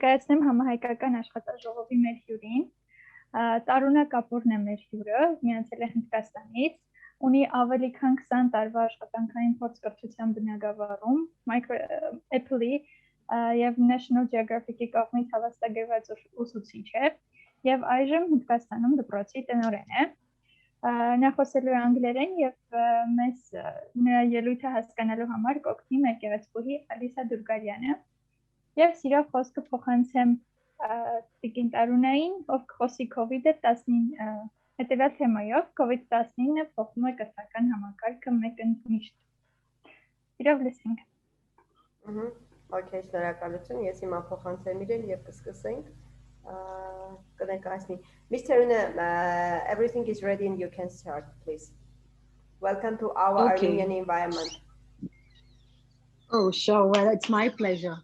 Ներկայացնեմ համահայկական աշխատաժողովի մեր հյուրին։ Տարունա Կապուրն է մեր հյուրը, միացել է Հնդկաստանից, ունի ավելի քան 20 տարվա աշխատանքային փորձ կրթության բնագավառում, Apple-ի եւ National Geographic-ի կողմից հավաստագրված ուսուցիչ է եւ այժմ Հնդկաստանում դպրոցի տնօրեն է։ Նա խոսելու է անգլերեն եւ մեզ նրա ելույթը հասկանալու համար կօգնի մեր գեղեցկուհի Ալիսա Դուրգարյանը։ Եվ սիրով խոսքը փոխանցեմ Տիկին Տարունային, ով կխոսի COVID-19 հետևյալ թեմայով, COVID-19-ը փոխում է կրթական համակարգը մեկ ընդմիշտ։ Սիրով լսենք։ Okay, շնորհակալություն, ես հիմա փոխանցեմ իրեն եւ կսկսենք։ Mr. Una, everything is ready and you can start, please. Welcome to our Armenian environment. Oh, sure. Well, it's my pleasure.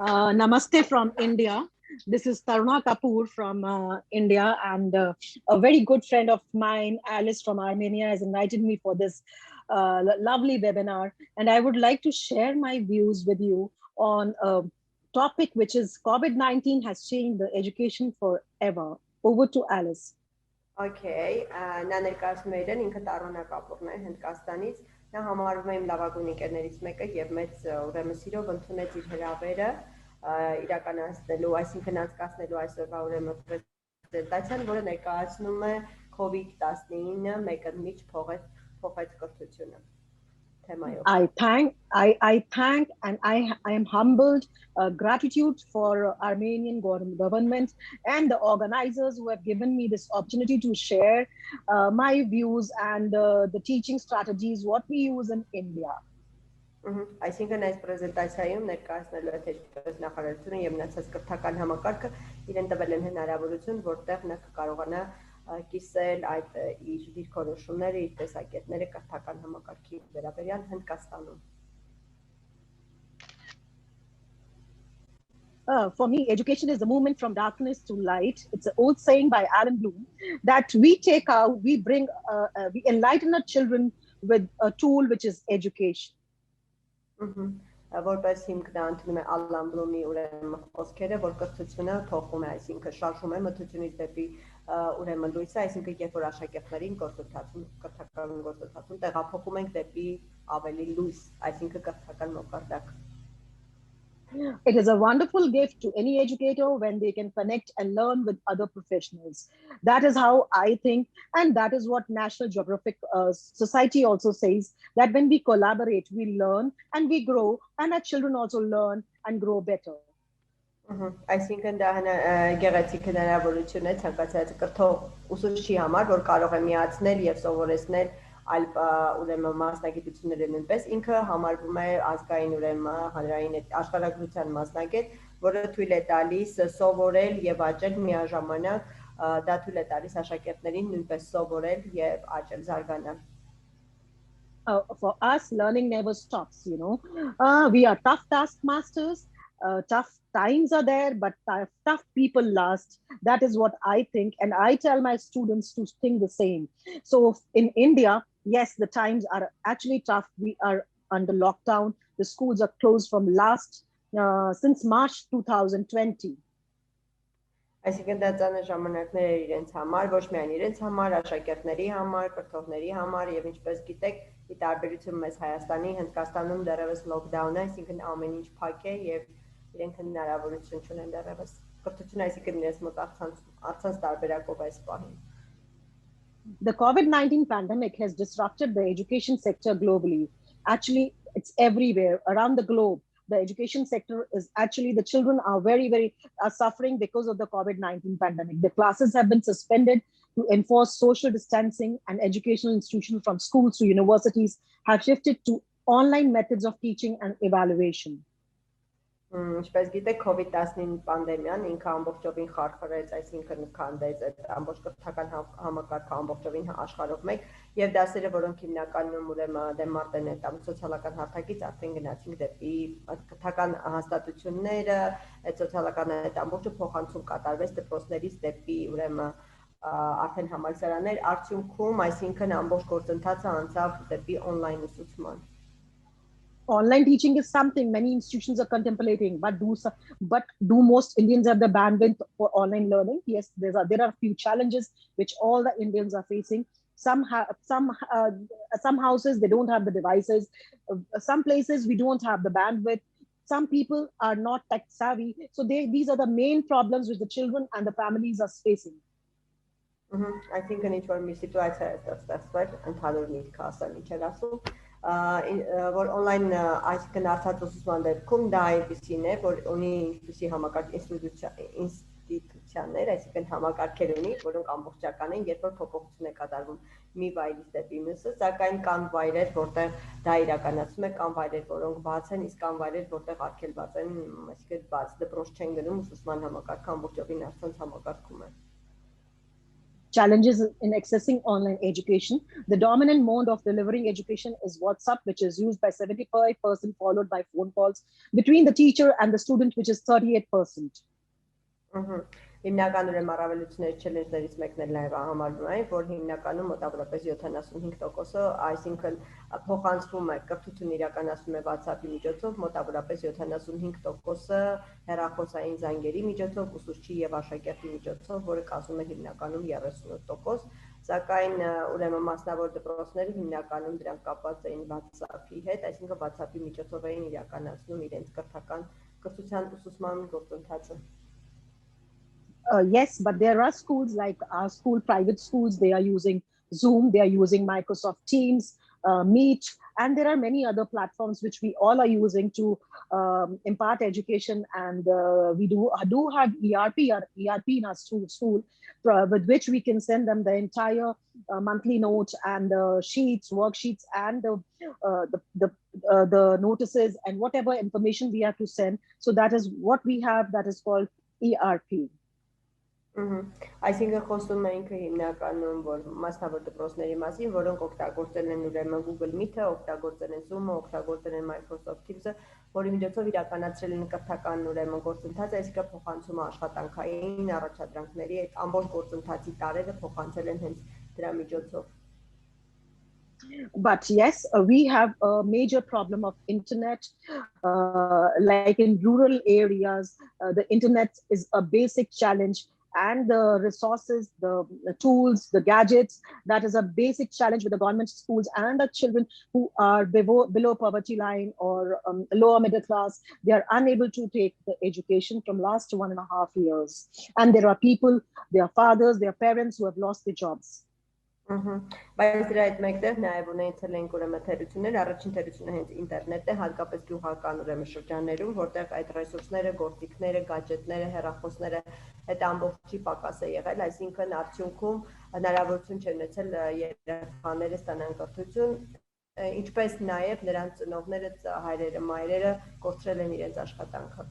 Namaste from India. This is Taruna Kapoor from India, and a very good friend of mine, Alice from Armenia, has invited me for this lovely webinar. And I would like to share my views with you on a topic which is COVID-19 has changed the education forever. Over to Alice. Okay, նա ներկայացնում է իրեն, ինքը Տարոնա Կապուրն է Հնդկաստանից, նա համարվում է իմ լավագույն ընկերներից մեկը եւ մեծ ուրեմն սիրով ընդունեց իր հրավերը իրականացնելու, այսինքն անցկացնելու այսօրվա ուրեմն պրեզենտացիան, որը ներկայացնում է COVID-19 մեկընդմիջ փոխեց կրթությունը թեմայով։ I thank and I am humbled, gratitude for Armenian government and the organizers who have given me this opportunity to share my views and the teaching strategies what we use in India. Այսինքն այս պրեզենտացիայում ներկայացնելու է թե ինչպես նախարարությունը եւ մնացած կրթական համակարգը իրեն տվել են հնարավորություն, որտեղ նա կկարողանա կիսել այդ իր դիրքորոշումները, իր տեսակետները կրթական համակարգի վերաբերյալ Հնդկաստանում։ For me, education is a movement from darkness to light. It's an old saying by Alan Bloom that we enlighten our children with a tool which is education. Որպես հիմք դա ընդունում է Ալան Բլումի ուրեմն խոսքերը, որ կրթությունը փոխում է, այսինքն շարժում է մթությունից դեպի ուրեմն լույսը, այսինքն երբ որ աշակերտներին գործընթացում, կրթական գործընթացում տեղափոխում ենք դեպի ավելի լույս, այսինքն կրթական մակարդակ։ It is a wonderful gift to any educator when they can connect and learn with other professionals. That is how I think, and that is what National Geographic Society also says, that when we collaborate, we learn and we grow, and our children also learn and grow better. Այսինքն դա գեղեցիկ հնարավորություն է ցանկացած կրթող ուսուցչի համար, որ կարող է միացնել եւ սովորեցնել այլ ուրեմն մասնագիտությունները նույնպես ինքը համարվում է ազգային ուրեմն հանրային աշխարհագրության մասնագետ, որը թույլ է տալիս սովորել եւ աճել միաժամանակ, դա թույլ է տալիս աշակերտներին նույնպես սովորել եւ աճել, զարգանալ։ For us, learning never stops, you know. We are tough taskmasters, tough times are there, but tough people last. That is what I think, and I tell my students to think the same. So in India, yes, the times are actually tough. We are under lockdown. The schools are closed from since March 2020. Այսինքն դա ցանը ժամանակներ էր իրենց համար, ոչ միայն իրենց համար, աշակերտների համար, կրթողների համար եւ ինչպես գիտեք, ի տարբերություն մեզ Հայաստանի, Հնդկաստանում դեռևս լոկդաուն է, այսինքն ամեն ինչ փակ է եւ իրենք հնարավորություն չունեն դեռևս կրթություն, այսինքն իրենց մոտ առցանց տարբերակով այս պահին։ The COVID-19 pandemic has disrupted the education sector globally. Actually, it's everywhere around the globe. The education sector is actually, the children are very suffering because of the COVID-19 pandemic. The classes have been suspended to enforce social distancing, and educational institutions from schools to universities have shifted to online methods of teaching and evaluation. Ինչպես գիտեք, COVID-19 պանդեմիան ինքը ամբողջովին խարխրեց, այսինքն քանդեց այդ ամբողջ կրթական համակարգը ամբողջովին աշխարհով մեկ, եւ դասերը, որոնք հիմնականում ուրեմն դեմարտ են այդ սոցիալական հարթակից արդեն գնացին դեպի կրթական հաստատությունները, այդ սոցիալական այդ ամբողջը փոխանցում կատարվեց դպրոցներից դեպի ուրեմն արդեն համալսարաններ, արդյունքում, այսինքն ամբողջ գործընթացը անցավ դեպի on-line ուսուցման։ online teaching is something many institutions are contemplating, but do most Indians have the bandwidth for online learning? Yes, there are a few challenges which all the Indians are facing. Some houses they don't have the devices. Some places we don't have the bandwidth. Some people are not tech savvy, so these are the main problems which the children and the families are facing. I think I need to admit situația asta sper într-adevăr nit ca să nici որ online այսինքն արծած ուսուցման դեպքում դա այդպեսին է, որ ունի ինչպեսի համակարգ ինստիտուցիաներ, այսինքն համակարգեր ունի, որոնք ամբողջական են, երբ որ փոփոխություն է կատարվում մի վայրից դեպի մյուսը, սակայն կան վայրեր, որտեղ դա իրականացվում է, կան վայրեր, որոնք բաց են, իսկ կան վայրեր, որտեղ արգելված են, այսինքն բաց դպրոց չեն գնում, ուսուցման համակարգը ամբողջովին առցանց համակարգում է. Challenges in accessing online education. The dominant mode of delivering education is WhatsApp, which is used by 75%, followed by phone calls between the teacher and the student, which is 38%. Հիմնականորեն առավելությունների challenge-ներից մեկն էլ նաև համարվում է, որ հիմնականում մոտավորապես 75%-ը, այսինքն փոխանցվում է կրթություն իրականացվում է WhatsApp-ի միջոցով, մոտավորապես 75%-ը հեռախոսային զանգերի միջոցով, ուսուցչի եւ աշակերտի միջոցով, որը կազմում է հիմնականում 38%, սակայն ուրեմն մասնավոր դպրոցները հիմնականում դրանք կապված էին WhatsApp-ի հետ, այսինքն WhatsApp-ի միջոցով էին իրականացնում իրենց կրթության ուսուցման գործընթացը. Yes, but there are schools like our school, private schools, they are using Zoom, they are using Microsoft Teams, Meet, and there are many other platforms which we all are using to impart education. And we do have ERP in our school, with which we can send them the entire monthly note and sheets, worksheets, and the notices and whatever information we have to send. So that is what we have, that is called ERP. Այսինքն խոսում ենք հիմնականում որ մասնավոր դպրոցների մասին, որոնք օգտագործել են ուրեմն Google Meet-ը, օգտագործել են Zoom-ը, օգտագործել են Microsoft Teams-ը, որի միջոցով իրականացրել են կրթական ուրեմն գործընթացը, այսինքն փոխանցումը աշխատանքային առաջադրանքների այդ ամբողջ գործընթացի տարերը փոխանցել են հենց դրա միջոցով. But yes, we have a major problem of internet, like in rural areas, the internet is a basic challenge. And the resources, the tools, the gadgets, that is a basic challenge with the government schools and the children who are below poverty line or lower middle class. They are unable to take the education from last 1.5 years. And there are people, their fathers, their parents who have lost their jobs. Բայց դրա հետ մեկտեղ նաև ունեցել ենք ուրեմն թերություններ, առաջին թերությունը հենց ինտերնետն է, հատկապես գյուղական ուրեմն շրջաններում, որտեղ այդ ռեսուրսները, գործիքները, գadgetները, հեռախոսները այդ ամբողջի պակաս է եղել, այսինքն արդյունքում հնարավորություն չեն ունեցել երեխաները ստանան կրթություն, ինչպես նաև նրանց ծնողները, հայրերը, մայրերը կորցրել են իրենց աշխատանքը.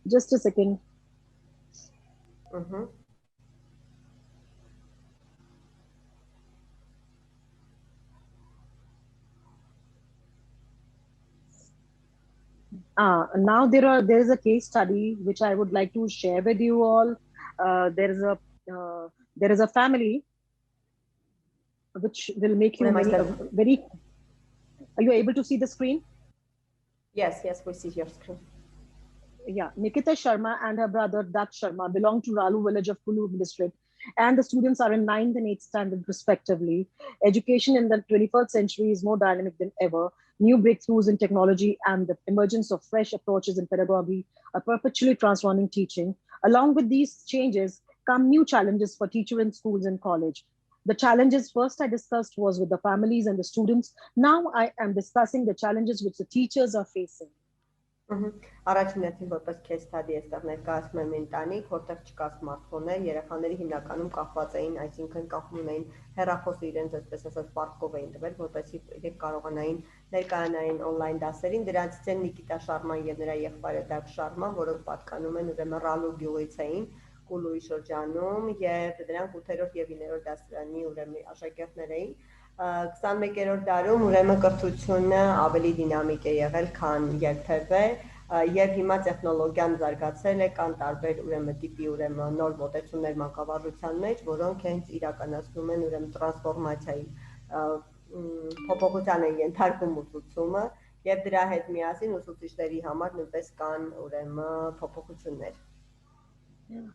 Just a second. Now there is a case study which I would like to share with you all. There is a family which will make you very. Are you able to see the screen? Yes, we see your screen. Yeah, Nikita Sharma and her brother Dak Sharma belong to Ralu village of Kulu district, and the students are in 9th and 8th standard respectively. Education in the 21st century is more dynamic than ever. New breakthroughs in technology and the emergence of fresh approaches in pedagogy are perpetually transforming teaching. Along with these changes come new challenges for teachers in schools and college. The challenges first I discussed was with the families and the students. Now I am discussing the challenges which the teachers are facing. Առաջին հերթին որպես case study այստեղ ներկայացնում եմ ընտանիք, որտեղ չկա սմարթֆոններ, երեխաները հիմնականում կախված էին, այսինքն կախում էին հեռախոսը իրենց այսպես ասած պարտքով էին տվել, որպեսզի իրենք կարողանային ներկայանային on-line դասերին, դրանցից են Նիկիտա Շարման եւ նրա եղբայրը Դակ Շարման, որոնք պատկանում են ուրեմն Ռալու գյուղից էին, Կուլուի շրջանում եւ դրանք 8-րդ եւ 9-րդ դասարանի ուրեմն աշակերտներ էին 21-րդ դարում ուրեմն կրթությունը ավելի դինամիկ է եղել, քան երբևէ, եւ հիմա տեխնոլոգիան զարգացել է, կան տարբեր ուրեմն տիպի ուրեմն նոր մոտեցումներ մանկավարժության մեջ, որոնք հենց իրականացնում են ուրեմն տրանսֆորմացիայի փոփոխության է ենթարկում ուսուցումը եւ դրա հետ միասին ուսուցիչների համար նույնպես կան ուրեմն փոփոխություններ։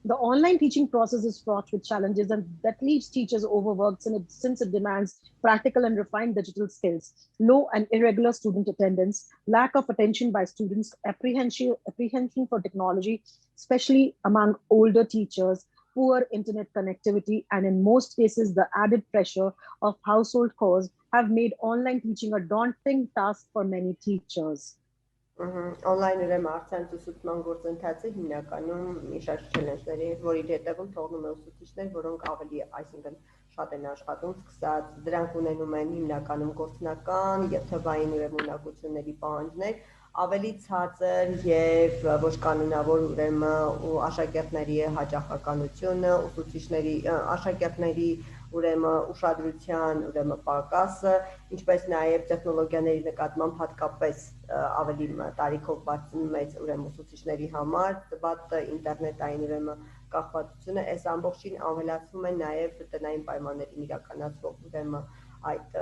The online teaching process is fraught with challenges and that leaves teachers overworked since it demands practical and refined digital skills, low and irregular student attendance, lack of attention by students, apprehension for technology, especially among older teachers, poor internet connectivity, and in most cases, the added pressure of household chores have made online teaching a daunting task for many teachers. Online ուրեմն առցանց ուսուցման գործընթացը հիմնականում մի շարք չելենջների հետ, որի հետևում թողնում է ուսուցիչներ, որոնք ավելի, այսինքն շատ են աշխատում, սկսած դրանք ունենում են հիմնականում գործնական եւ թվային ուրեմն ունակությունների պահանջներ, ավելի ցածր եւ ոչ կանոնավոր ուրեմն աշակերտների հաճախականությունը, ուսուցիչների աշակերտների ուրեմն ուշադրության ուրեմն պակասը, ինչպես նաև տեխնոլոգիաների նկատմամբ հատկապես ավելի տարիքով մեծ ուրեմն ուսուցիչների համար տված ինտերնետային ուրեմն կախվածությունը այս ամբողջին ավելացվում է նաև տնային պայմաններին իրականացվող ուրեմն այդ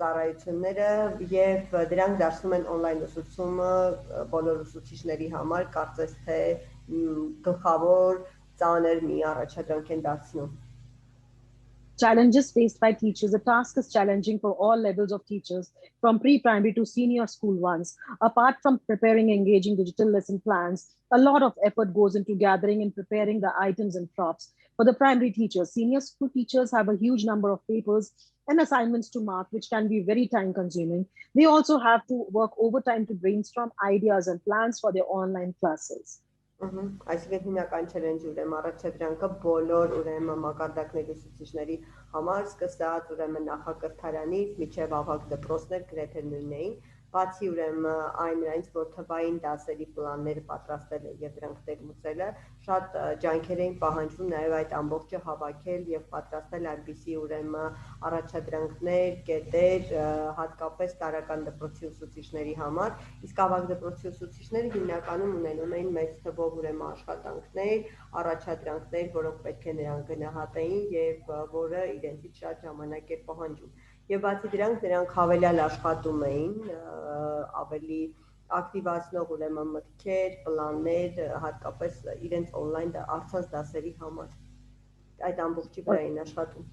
ծառայությունները եւ դրանք դարձնում են on-line ուսուցումը բոլոր ուսուցիչների համար կարծես թե գլխավոր ծանր մի առաջադրանք են դարձնում Challenges faced by teachers. The task is challenging for all levels of teachers, from pre-primary to senior school ones. Apart from preparing engaging digital lesson plans, a lot of effort goes into gathering and preparing the items and props. For the primary teachers, senior school teachers have a huge number of papers and assignments to mark, which can be very time-consuming. They also have to work overtime to brainstorm ideas and plans for their online classes. Այսինքն հիմնական չելենջը ուրեմն առաջադրանքը բոլոր ուրեմն մակարդակների ուսուցիչների համար սկսած ուրեմն նախակրթարանից մինչև ավագ դպրոցներ գրեթե նույնն էին բացի ուրեմն այն նրանից որ թվային դասերի պլանները պատրաստելը եւ դրանք տեղմուծելը շատ ջանքեր էին պահանջվում նաեւ այդ ամբողջը հավաքել եւ պատրաստել այնպիսի ուրեմն առաջադրանքներ, կետեր, հատկապես տարական դպրոցի ուսուցիչների համար, իսկ ավագ դպրոցի ուսուցիչները հիմնականում ունենում էին մեծ թվով ուրեմն աշխատանքներ, առաջադրանքներ, որոնք պետք է նրանք գնահատեին եւ որը իրենցից շատ ժամանակ էր պահանջում Եվ բացի դրանք նրանք հավելյալ աշխատում էին, ավելի ակտիվացնող ուրեմն մտքեր, պլաններ, հատկապես իրենց on-line առցանց դասերի համար։ Այդ ամբողջի վրա էին աշխատում։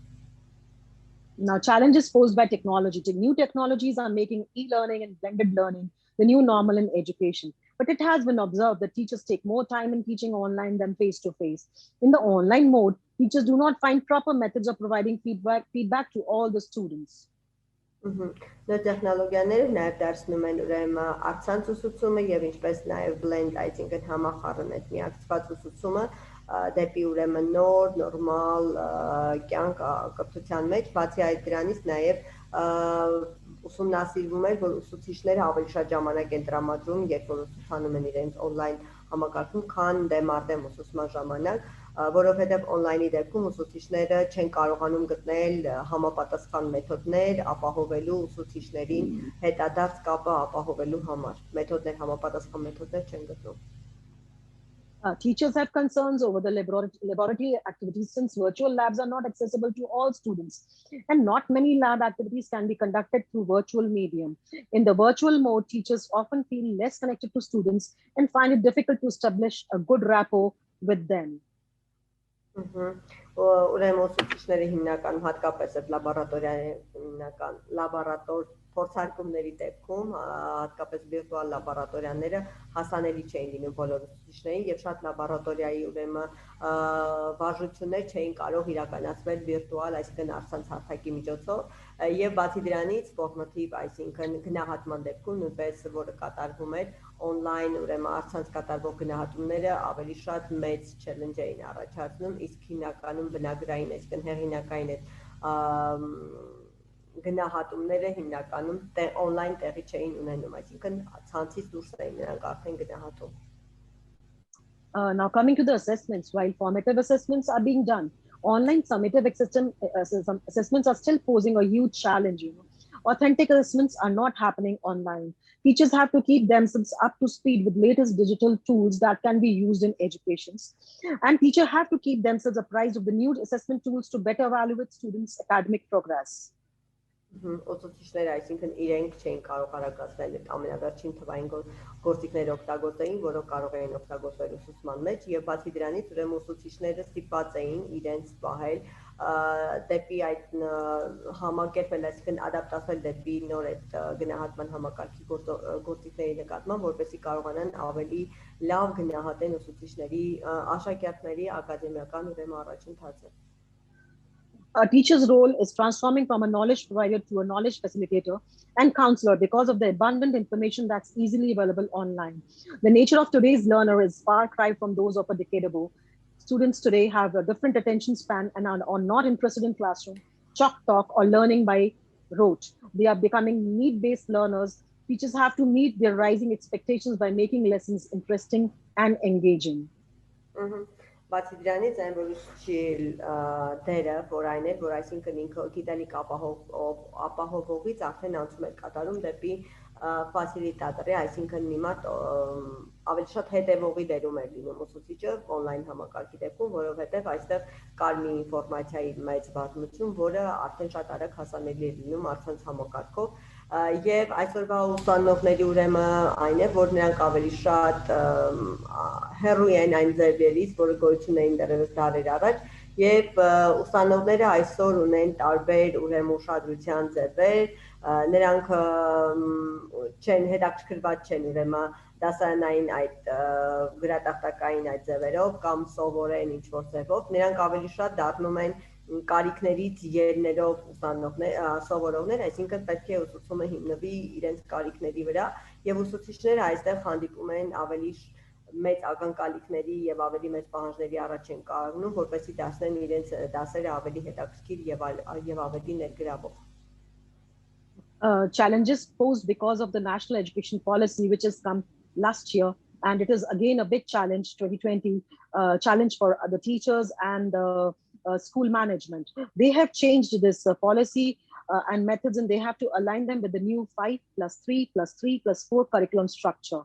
Now, challenges posed by technology. New technologies are making e-learning and blended learning the new normal in education. But it has been observed that teachers take more time in teaching online than face-to-face. In the online mode, teachers do not find proper methods of providing feedback to all the students. Նոր տեխնոլոգիաները նաև դարձնում են ուրեմն առցանց ուսուցումը եւ ինչպես նաև blend, այսինքն համախառն այդ միակցված ուսուցումը դեպի ուրեմն նոր նորմալ կյանք կրթության մեջ, բացի այդ դրանից նաև ուսումնասիրվում է, որ ուսուցիչները ավելի շատ ժամանակ են տրամադրում, երբ որ ուսուցանում են իրենց on-line համակարգում, քան դեմարտեմ ուսուցման ժամանակ, որովհետև on-line-ի դեպքում ուսուցիչները չեն կարողանում գտնել համապատասխան մեթոդներ ապահովելու ուսուցիչներին հետադարձ կապը ապահովելու համար։ Մեթոդներ համապատասխան մեթոդներ չեն գտնում։ Teachers have concerns over the laboratory activities since virtual labs are not accessible to all students and not many lab activities can be conducted through virtual medium. In the virtual mode, teachers often feel less connected to students and find it difficult to establish a good rapport with them. Ուրեմն ուսուցիչները հիմնականում հատկապես այդ լաբորատոր փորձարկումների դեպքում հատկապես վիրտուալ լաբորատորիաները հասանելի չէին լինում բոլոր ուսուցիչներին եւ շատ լաբորատորիայի ուրեմն վարժություններ չէին կարող իրականացվել վիրտուալ, այսինքն առցանց հարթակի միջոցով եւ բացի դրանից ֆորմատիվ, այսինքն գնահատման դեպքում նույնպես որը կատարվում էր on-line ուրեմն առցանց կատարվող գնահատումները ավելի շատ մեծ challenge էին առաջացնում, իսկ հիմնականում բնագրային, այսինքն հեղինակային այդ գնահատումները հիմնականում on-line տեղի չէին ունենում, այսինքն ցանցից դուրս էին նրանք արդեն գնահատում։ Now coming to the assessments, while formative assessments are being done, online summative assessments are still posing a huge challenge. Authentic assessments are not happening online. Teachers have to keep themselves up to speed with latest digital tools that can be used in education. And teachers have to keep themselves apprised of the new assessment tools to better evaluate students' academic progress. Ուսուցիչները, այսինքն իրենք չէին կարող արագացնել այդ ամենավերջին թվային գործիքները օգտագործեին, որոնք կարող էին օգտագործվել ուսուցման մեջ, եւ բացի դրանից ուրեմն ուսուցիչները ստիպված էին իրենց պահել դեպի այդ համակերպել, այսինքն ադապտացվել դեպի նոր այդ գնահատման համակարգի գործիքների նկատմամբ, որպեսզի կարողանան ավելի լավ գնահատեն ուսուցիչների աշակերտների ակադեմիական ուրեմն առաջընթացը։ A teacher's role is transforming from a knowledge provider to a knowledge facilitator and counselor because of the abundant information that's easily available online. The nature of today's learner is far cry from those of a decade ago. Students today have a different attention span and are not interested in classroom, chalk talk, or learning by rote. They are becoming need-based learners. Teachers have to meet their rising expectations by making lessons interesting and engaging. Բացի դրանից այն որ ուսուցիչի դերը, որ այն է, որ այսինքն ինքը գիտելիք ապահովողից արդեն անցում է կատարում դեպի ֆասիլիտատորի, այսինքն մի մարդ ավելի շատ հետևողի դերում է լինում ուսուցիչը on-line համակարգի դեպքում, որովհետև այստեղ կար մի ինֆորմացիայի մեծ բազմություն, որը արդեն շատ արագ հասանելի է լինում առցանց համակարգով եւ այսօրվա ուսանողների ուրեմն այն է, որ նրանք ավելի շատ հեռու են այն ձևերից, որը գոյություն էին դեռևս դարեր առաջ եւ ուսանողները այսօր ունեն տարբեր ուրեմն ուշադրության ձևեր, նրանք չեն հետաքրքրված չեն ուրեմն դասարանային այդ գրատախտակային այդ ձևերով կամ սովորեն ինչ որ ձևով, նրանք ավելի շատ դառնում են կարիքներից ելներով սովորողներ, այսինքն պետք է ուսուցումը հիմնվի իրենց կարիքների վրա եւ ուսուցիչները այստեղ հանդիպում են ավելի մեծ ակնկալիքների եւ ավելի մեծ պահանջների առաջ են կանգնում, որպեսզի դասեն իրենց դասերը ավելի հետաքրքիր եւ ավելի ներգրավող. Challenges posed because of the national education policy which has come last year, and it is again a big challenge 2020 challenge for the teachers and school management. They have changed this policy and methods, and they have to align them with the new 5+3+3+4 curriculum structure.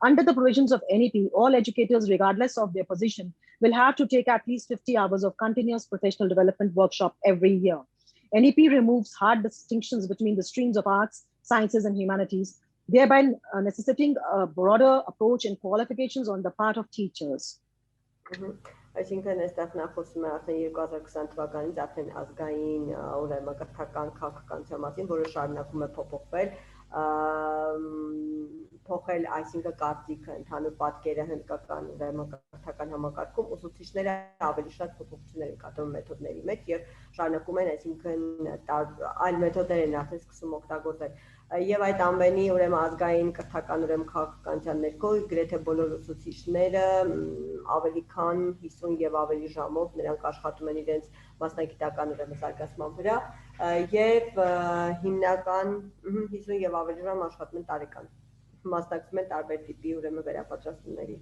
Under the provisions of NEP, all educators, regardless of their position, will have to take at least 50 hours of continuous professional development workshop every year. NEP removes hard distinctions between the streams of arts, sciences, and humanities, thereby necessitating a broader approach and qualifications on the part of teachers. Այսինքն այստեղ նա խոսում է արդեն 2020 թվականից արդեն ազգային ուրեմն կրթական քաղաքականության մասին, որը շարունակում է փոփոխվել, փոխել այսինքն կարծիքը, ընդհանուր պատկերը հնդկական ուրեմն կրթական համակարգում ուսուցիչները ավելի շատ փոփոխություններ են կատարում մեթոդների մեջ եւ շարունակում են այսինքն այլ մեթոդներ են արդեն սկսում օգտագործել եւ այդ ամենի ուրեմն ազգային կրթական ուրեմն քաղաքականության ներքո գրեթե բոլոր ուսուցիչները ավելի քան 50 եւ ավելի ժամով նրանք աշխատում են իրենց մասնագիտական ուրեմն զարգացման վրա եւ հիմնական 50 եւ ավելի ժամ աշխատում են տարեկան մասնակցում են տարբեր տիպի ուրեմն վերապատրաստումների.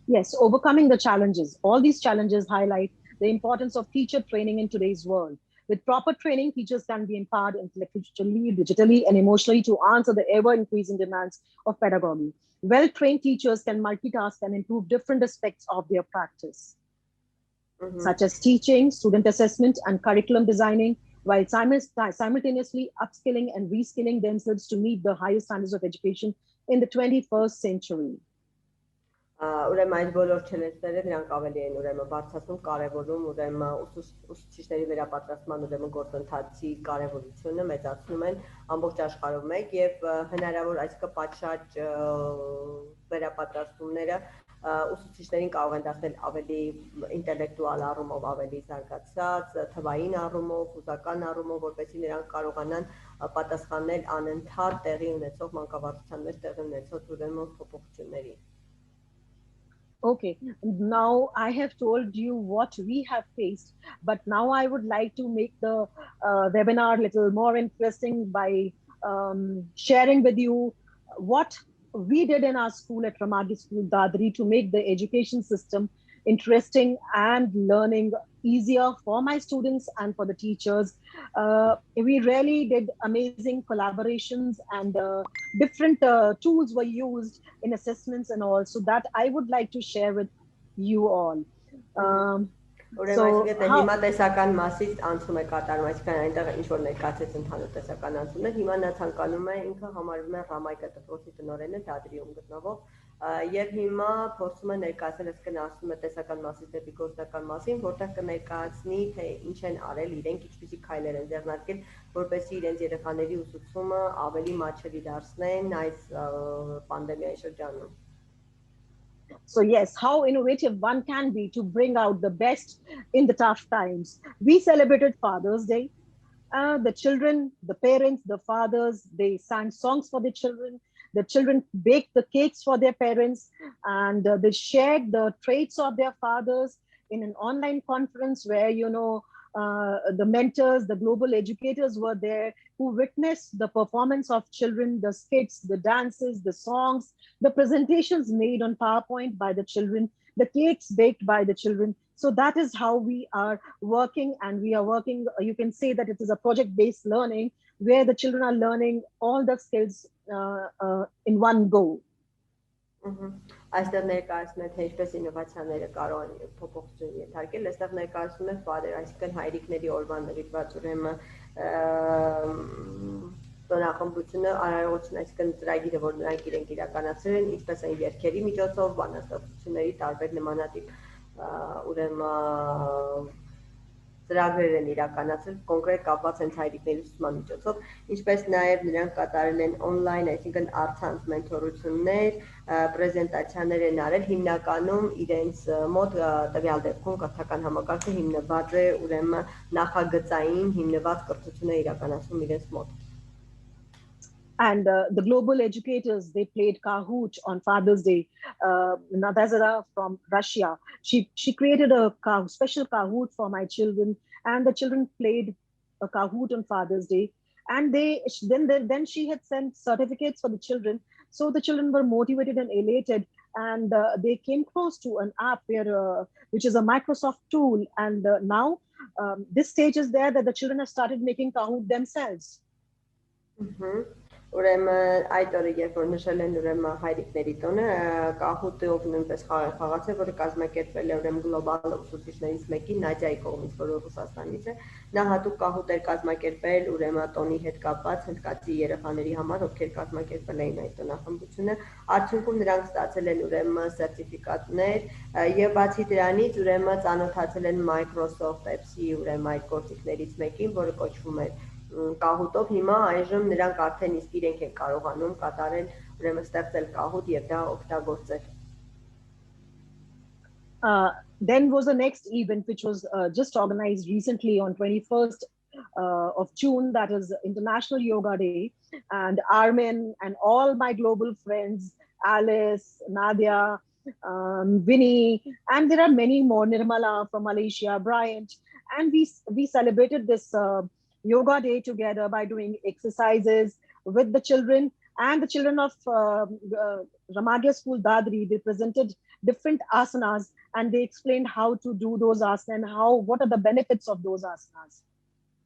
Yes, overcoming the challenges. All these challenges highlight the importance of teacher training in today's world. With proper training, teachers can be empowered intellectually, digitally, and emotionally to answer the ever-increasing demands of pedagogy. Well-trained teachers can multitask and improve different aspects of their practice, such as teaching, student assessment, and curriculum designing, while simultaneously upskilling and reskilling themselves to meet the highest standards of education in the 21st century. Ուրեմն այդ բոլոր չելենջները նրանք ավելի են ուրեմն բարձրացնում կարևորում ուրեմն ուսուցիչների վերապատրաստման ուրեմն գործընթացի կարևորությունը մեծացնում են ամբողջ աշխարհով մեկ եւ հնարավոր այսինքն պատշաճ վերապատրաստումները ուսուցիչներին կարող են դարձնել ավելի ինտելեկտուալ առումով ավելի զարգացած, թվային առումով, ֆիզիկական առումով, որպեսզի նրանք կարողանան պատասխանել անընդհատ տեղի ունեցող մանկավարժության մեջ տեղի ունեցող ուրեմն փոփոխությունների. Okay, now I have told you what we have faced, but now I would like to make the webinar a little more interesting by sharing with you what we did in our school at Ramadi School, Dadri, to make the education system interesting and learning easier for my students and for the teachers. We really did amazing collaborations and different tools were used in assessments and all. So that I would like to share with you all. Ուրեմն այսինքն դե հիմա տեսական մասից անցում է կատարում, այսինքն այնտեղ ինչ որ ներկայացեց ընդհանուր տեսական անցումներ, հիմա նա ցանկանում է ինքը համարվում է Ռամայկա դպրոցի տնօրենը Դադրիում գտնվող եւ հիմա փորձում է ներկայացնել, այսինքն ասում է տեսական մասից դեպի գործնական մասին, որտեղ կներկայացնի թե ինչ են արել իրենք, ինչպիսի քայլեր են ձեռնարկել, որպեսզի իրենց երեխաների ուսուցումը ավելի մատչելի դարձնեն այս պանդեմիայի շրջանում։ So yes, how innovative one can be to bring out the best in the tough times. We celebrated Father's Day. The children, the parents, the fathers, they sang songs for the children. The children baked the cakes for their parents, and they shared the traits of their fathers in an online conference where, the mentors, the global educators were there who witnessed the performance of children, the skits, the dances, the songs, the presentations made on PowerPoint by the children, the cakes baked by the children. So that is how we are working, and we are working, you can say that it is a project-based learning where the children are learning all the skills in one go. Այստեղ ներկայացնում է թե ինչպես ինովացիաները կարող են փոփոխություն ենթարկել, այստեղ ներկայացնում է father, այսինքն հայրիկների օրվան նվիրված ուրեմն տոնախմբությունը, արարողություն, այսինքն ծրագիրը, որ նրանք իրենք իրականացրել են, ինչպես են երգերի միջոցով, բանաստեղծությունների տարբեր նմանատիպ ուրեմն ծրագրեր են իրականացրել կոնկրետ կապված հենց հայրիկների ուսուցման միջոցով, ինչպես նաև նրանք կատարել են on-line, այսինքն առցանց մենթորություններ, պրեզենտացիաներ են արել, հիմնականում իրենց մոտ տվյալ դեպքում կրթական համակարգը հիմնված է ուրեմն նախագծային հիմնված կրթություն է իրականացում իրենց մոտ։ And the global educators, they played Kahoot on Father's Day. Nadazara from Russia, she created a special Kahoot for my children, and the children played a Kahoot on Father's Day. And then she had sent certificates for the children, so the children were motivated and elated, and they came close to an app which is a Microsoft tool. And now this stage is there that the children have started making Kahoot themselves. Ուրեմն այդ օրը երբ որ նշել են ուրեմն հայրիկների տոնը, Kahoot-ով նույնպես խաղացել, որը կազմակերպվել է ուրեմն գլոբալ ուսուցիչներից մեկի Նադիայի կողմից, որը Ռուսաստանից է, նա հատուկ Kahoot էր կազմակերպել ուրեմն տոնի հետ կապված հնդկացի երեխաների համար, ովքեր կազմակերպել էին այդ տոնախմբությունը, արդյունքում նրանք ստացել են ուրեմն սերտիֆիկատներ եւ բացի դրանից ուրեմն ծանոթացել են Microsoft Apps-ի ուրեմն այդ գործիքներից մեկին, որը կոչվում է Kahoot-ով, հիմա այժմ նրանք արդեն իսկ իրենք են կարողանում կատարել ուրեմն ստեղծել Kahoot եւ դա օգտագործել։ Then was the next event which was just organized recently on 21st of June, that is International Yoga Day, and Armin and all my global friends, Alice, Nadia, Vinny, and there are many more, Nirmala from Malaysia, Bryant, and we celebrated this Yoga Day together by doing exercises with the children, and the children of Ramagya School Dadri, they presented different asanas and they explained how to do those asanas and what are the benefits of those asanas.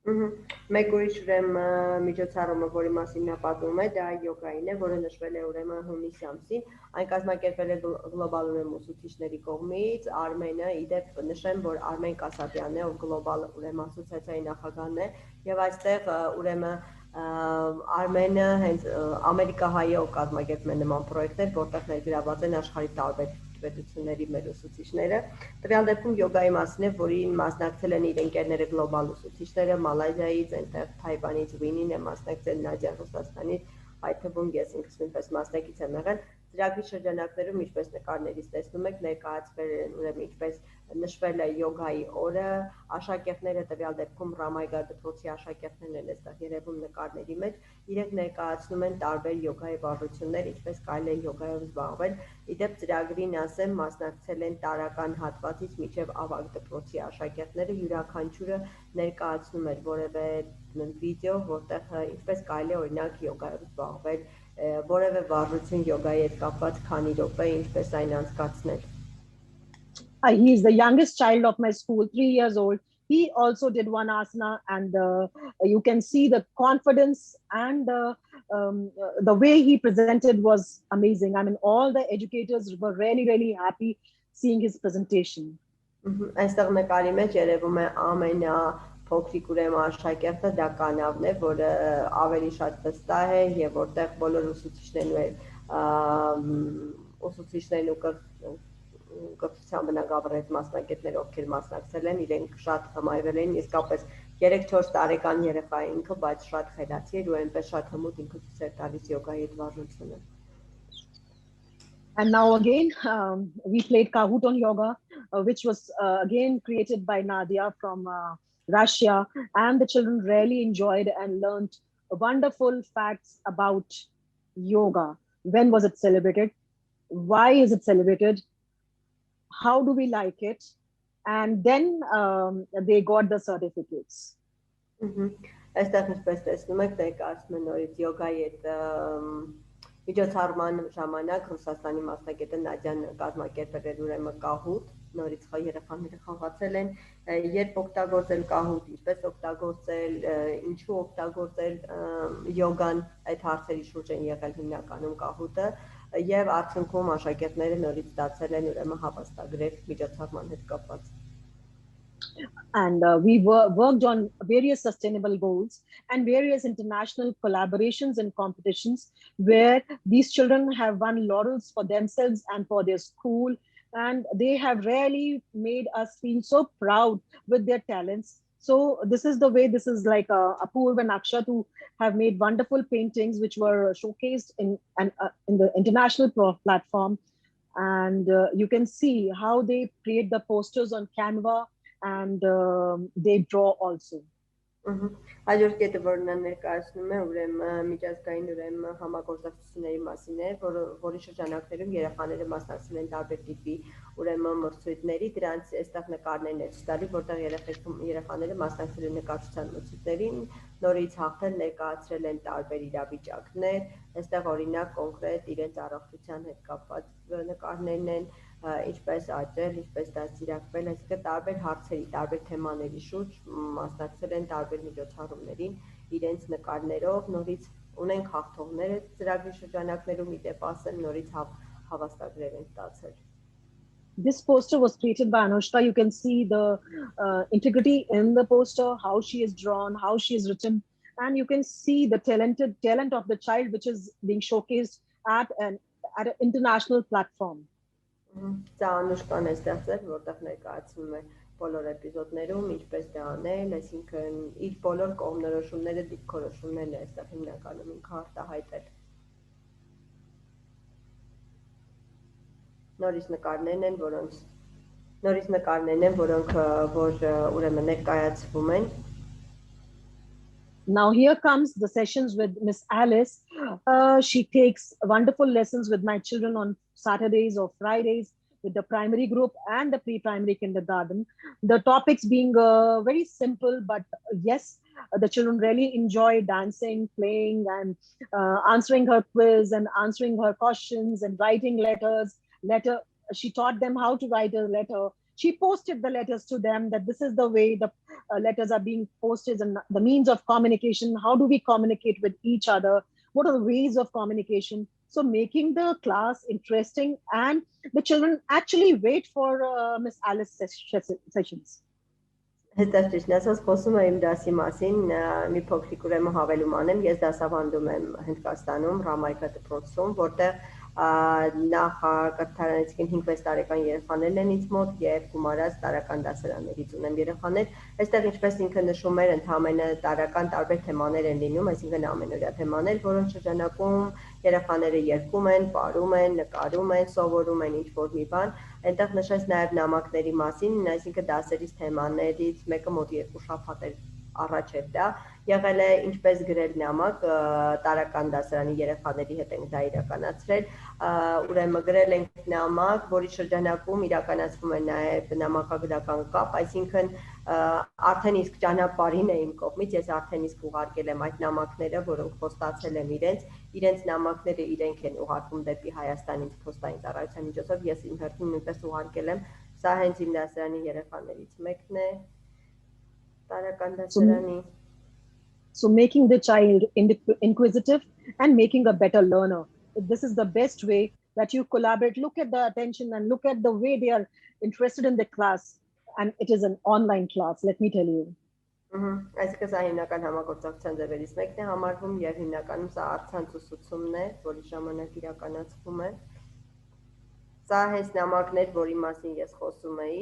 Մեկ ուրիշ ուրեմն միջոցառումը, որի մասին նա պատմում է, դա յոգային է, որը նշվել է ուրեմն հունիսի ամսին, այն կազմակերպվել է գլոբալ ուրեմն ուսուցիչների կողմից, Արմենը, իդեպ նշեմ, որ Արմեն Կասապյանն է, ով գլոբալ ուրեմն ասոցիացիայի նախագահն է, եւ այստեղ ուրեմն Արմենը հենց ամերիկահայով կազմակերպում է նման պրոյեկտներ, որտեղ ներգրաված են աշխարհի տարբեր պետությունների մեր ուսուցիչները։ Տվյալ դեպքում յոգայի մասին է, որին մասնակցել են իր ընկերները գլոբալ ուսուցիչները Մալայզիայից, այնտեղ Թայվանից Վինին է մասնակցել, Նադիան Ռուսաստանից, այդ թվում ես ինքս նույնպես մասնակից եմ եղել։ Ծրագրի շրջանակներում, ինչպես նկարներից տեսնում եք, ներկայացվել են ուրեմն ինչպես նշվել է յոգայի օրը, աշակերտները տվյալ դեպքում Ռամայգա դպրոցի աշակերտներն են այստեղ երևում նկարների մեջ, իրենք ներկայացնում են տարբեր յոգայի վարժություններ, ինչպես կարելի է յոգայով զբաղվել։ Իդեպ ծրագրին ասեմ, մասնակցել են տարական հատվածից մինչև ավագ դպրոցի աշակերտները, յուրաքանչյուրը ներկայացնում էր որևէ վիդեո, որտեղ ինչպես կարելի է օրինակ յոգայով զբաղվել, որևէ վարժություն յոգայի հետ կապված քանի րոպե, ինչպես այն անցկացնել։ He is the youngest child of my school, 3 years old. He also did one asana, and you can see the confidence and the way he presented was amazing. I mean, all the educators were really, really happy seeing his presentation. Այստեղ նկարի մեջ երևում է ամենա փոքրիկ ուրեմն աշակերտը դա կանավն է, որը ավելի շատ վստահ է եւ որտեղ բոլոր ուսուցիչներն ու կրթության բնագավառի մասնակիցներ, ովքեր մասնակցել են, իրենք շատ հմայվել են, իսկապես 3-4 տարեկան երեխա է ինքը, բայց շատ խելացի էր ու այնպես շատ հմուտ ինքը ցույց էր տալիս յոգայի այդ վարժությունը։ And now again, we played Kahoot on Yoga, which was again created by Nadia from Russia. And the children really enjoyed and learned wonderful facts about yoga. When was it celebrated? Why is it celebrated? How do we like it? And then they got the certificates. Այստեղ ինչպես տեսնում եք, ներկայացնում են նորից յոգայի այդ միջոցառման ժամանակ Ռուսաստանի մասնակետը Նադյան կազմակերպել էր ուրեմն Kahoot, նորից երեխաները խաղացել են, երբ օգտագործել Kahoot, ինչպես օգտագործել, ինչու օգտագործել յոգան, այդ հարցերի շուրջ են եղել հիմնականում Kahoot-ը, եւ արդյունքում աշակերտները նորից ստացել են ուրեմն հավաստագրեր միջոցառման հետ կապված։ And we worked on various sustainable goals and various international collaborations and competitions where these children have won laurels for themselves and for their school. And they have really made us feel so proud with their talents. So this is the way, this is like Apurva and Akshat who have made wonderful paintings which were showcased in the international platform. And you can see how they create the posters on Canva and they draw also. Հաջորդ կետը, որն ներկայացնում է ուրեմն միջազգային ուրեմն համագործակցությունների մասին է, որի շրջանակներում երեխաները մասնակցել են տարբեր տիպի ուրեմն մրցույթների, դրանց այստեղ նկարներն են ցույցալի, որտեղ երեխաները մասնակցել են նկարչության մրցույթներին, նորից հաղթել, ներկայացրել են տարբեր իրավիճակներ, այստեղ օրինակ կոնկրետ իրենց առողջության հետ կապված նկարներն են, ինչպես աճել, ինչպես դաստիարակվել, այսինքն տարբեր հարցերի, տարբեր թեմաների շուրջ մասնակցել են տարբեր միջոցառումներին, իրենց նկարներով, նորից ունենք հաղթողները ծրագրի շրջանակներում, իդեպ ասեմ, նորից հավաստագրեր են ստացել։ This poster was created by Anushka. You can see the integrity in the poster, how she is drawn, how she is written, and you can see the talent of the child, which is being showcased at an international platform. Դա Անուշկան է ստեղծել, որտեղ ներկայացնում է բոլոր էպիզոդներում, ինչպես դա անել, այսինքն իր բոլոր կողմնորոշումները, դիրքորոշումներն է այստեղ հիմնականում ինքը արտահայտել։ Նորից նկարներն են, որոնք որ ուրեմն ներկայացվում են։ Now here comes the sessions with Miss Alice. She takes wonderful lessons with my children on Saturdays or Fridays with the primary group and the pre-primary kindergarten. The topics being very simple, but yes, the children really enjoy dancing, playing, and answering her quiz and answering her questions and writing letters. She taught them how to write a letter. She posted the letters to them, that this is the way the letters are being posted and the means of communication. How do we communicate with each other? What are the ways of communication? So making the class interesting, and the children actually wait for Miss Alice sessions. Հետաքրքիր ասած խոսում եմ դասի մասին, մի փոքրիկ ուրեմն հավելում անեմ, ես դասավանդում եմ Հնդկաստանում, Ռամայկա դպրոցում, որտեղ նախակրթարանից 5-6 տարեկան երեխաներն են ինձ մոտ եւ գումարած տարական դասարաններից ունեմ երեխաներ, այստեղ ինչպես ինքը նշում էր, ընդհանրապես տարական տարբեր թեմաներ են լինում, այսինքն ամենօրյա թեմաներ, որոնց շրջանակում երեխաները երգում են, պարում են, նկարում են, սովորում են ինչ-որ մի բան, այնտեղ նշեց նաեւ նամակների մասին, այսինքն դասերից թեմաներից մեկը մոտ 2 շաբաթ առաջ էր դա, եղել է ինչպես գրել նամակ տարական դասարանի երեխաների հետ ենք դա իրականացրել, ուրեմն գրել ենք նամակ, որի շրջանակում իրականացվում է նաև նամակագրական կապ, այսինքն արդեն իսկ ճանապարհին է իմ կողմից, ես արդեն իսկ ուղարկել եմ այդ նամակները, որոնք փոստացել եմ իրենց նամակները իրենք են ուղարկում դեպի Հայաստան ինձ փոստային ծառայության միջոցով, ես իմ հերթին նույնպես ուղարկել եմ, սա հենց իմ դասարանի երեխաներից մեկն է, տարական դասարանի So making the child inquisitive and making a better learner. This is the best way that you collaborate. Look at the attention and look at the way they are interested in the class. and it is an online class, let me tell you. Այսինքն սա հիմնական համագործակցության ձևերից մեկն է համարվում եւ հիմնականում սա առցանց ուսուցումն է, որի ժամանակ իրականացվում է։ Սա հենց նամակներ, որի մասին ես խոսում էի,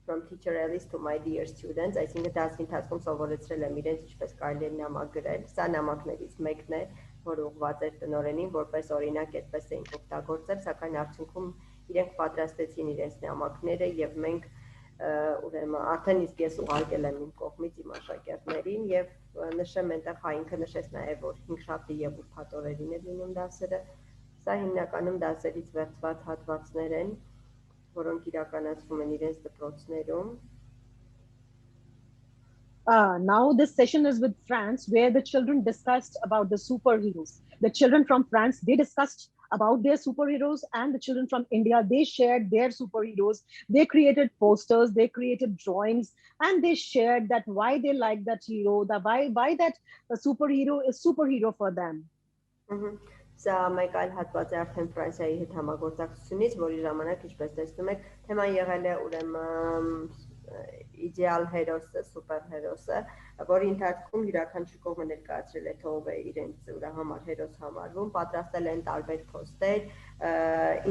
from teacher Alice to my dear students, այսինքն դասի ընթացքում սովորեցրել եմ իրենց ինչպես կարելի է նամակ գրել։ Սա նամակներից մեկն է, որը ուղղված էր տնօրենին, որպես օրինակ այդպես էինք օգտագործել, սակայն արդյունքում իրենք պատրաստեցին իրենց նամակները եւ մենք ուրեմն արդեն իսկ ես ուղարկել եմ իմ կողմից իմ աշակերտներին եւ նշեմ այնտեղ ինքը նշեց նաեւ որ 5 շաբթի եւ ուրբաթ օրերին է լինում դասերը սա հիմնականում դասերից վերցված հատվածներ են որոնք իրականացվում են իրենց դպրոցներում Now this session is with France where the children discussed about the superheroes. The children from France, they discussed about their superheroes, and the children from India, they shared their superheroes. They created posters, they created drawings, and they shared that why they like that hero, that why that superhero is superhero for them. Սա մեկ այլ հատված է արդեն Ֆրանսիայի հետ համագործակցությունից, որի ժամանակ ինչպես տեսնում եք, թեման եղել է ուրեմն իդեալ հերոսը, սուպերհերոսը, որի ընթացքում յուրաքանչյուր կողմը ներկայացրել է թե ով է իրենց համար հերոս համարվում, պատրաստել են տարբեր փոստեր,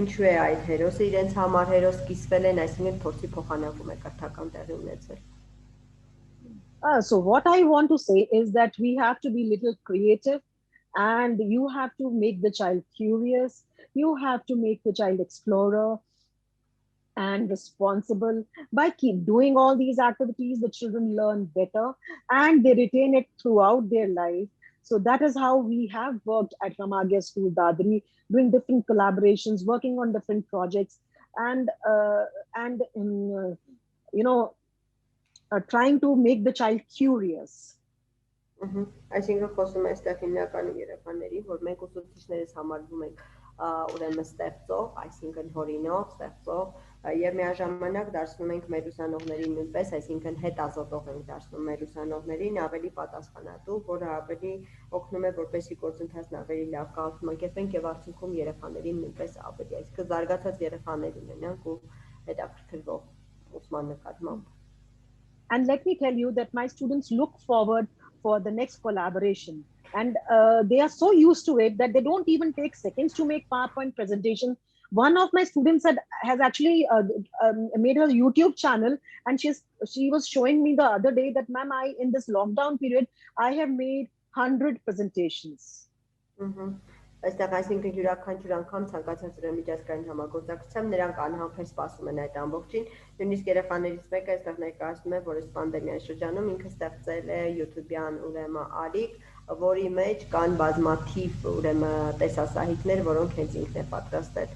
ինչու է այդ հերոսը իրենց համար հերոս կիսվել են, այսինքն փորձի փոխանակում է կրթական տեղի ունեցել։ So what I want to say is that we have to be little creative and you have to make the child curious, you have to make the child explorer and responsible. By keep doing all these activities, the children learn better and they retain it throughout their life. So that is how we have worked at Ramagya School, Dadri, doing different collaborations, working on different projects, and trying to make the child curious. Այսինքն խոսում եմ այստեղ հիմնականում երեխաների, որ մենք ուսուցիչներս համարվում ենք ուրեմն ստեղծող, այսինքն հորինող, ստեղծող եւ միաժամանակ դարձնում ենք մեր ուսանողներին նույնպես, այսինքն հետազոտող ենք դարձնում մեր ուսանողներին ավելի պատասխանատու, որը ավելի օգնում է որպեսզի գործընթացն ավելի լավ կազմակերպենք եւ արդյունքում երեխաներին նույնպես ավելի, այսինքն զարգացած երեխաներ ունենանք ու հետաքրքրվող ուսման նկատմամբ։ And let me tell you that my students look forward for the next collaboration. And they are so used to it that they don't even take seconds to make PowerPoint presentation. One of my students has actually made a YouTube channel, and she was showing me the other day that, ma'am, in this lockdown period, I have made 100 presentations. Այստեղ այսինքն յուրաքանչյուր անգամ ցանկացած միջազգային համագործակցությամբ նրանք անհամբեր սպասում են այդ ամբողջին, նույնիսկ երեխաներից մեկը այստեղ ներկայացնում է, որ այս պանդեմիայի շրջանում ինքը ստեղծել է YouTube-յան ուրեմն ալիք, որի մեջ կան բազմաթիվ ուրեմն տեսասահիկներ, որոնք հենց ինքն է պատրաստել։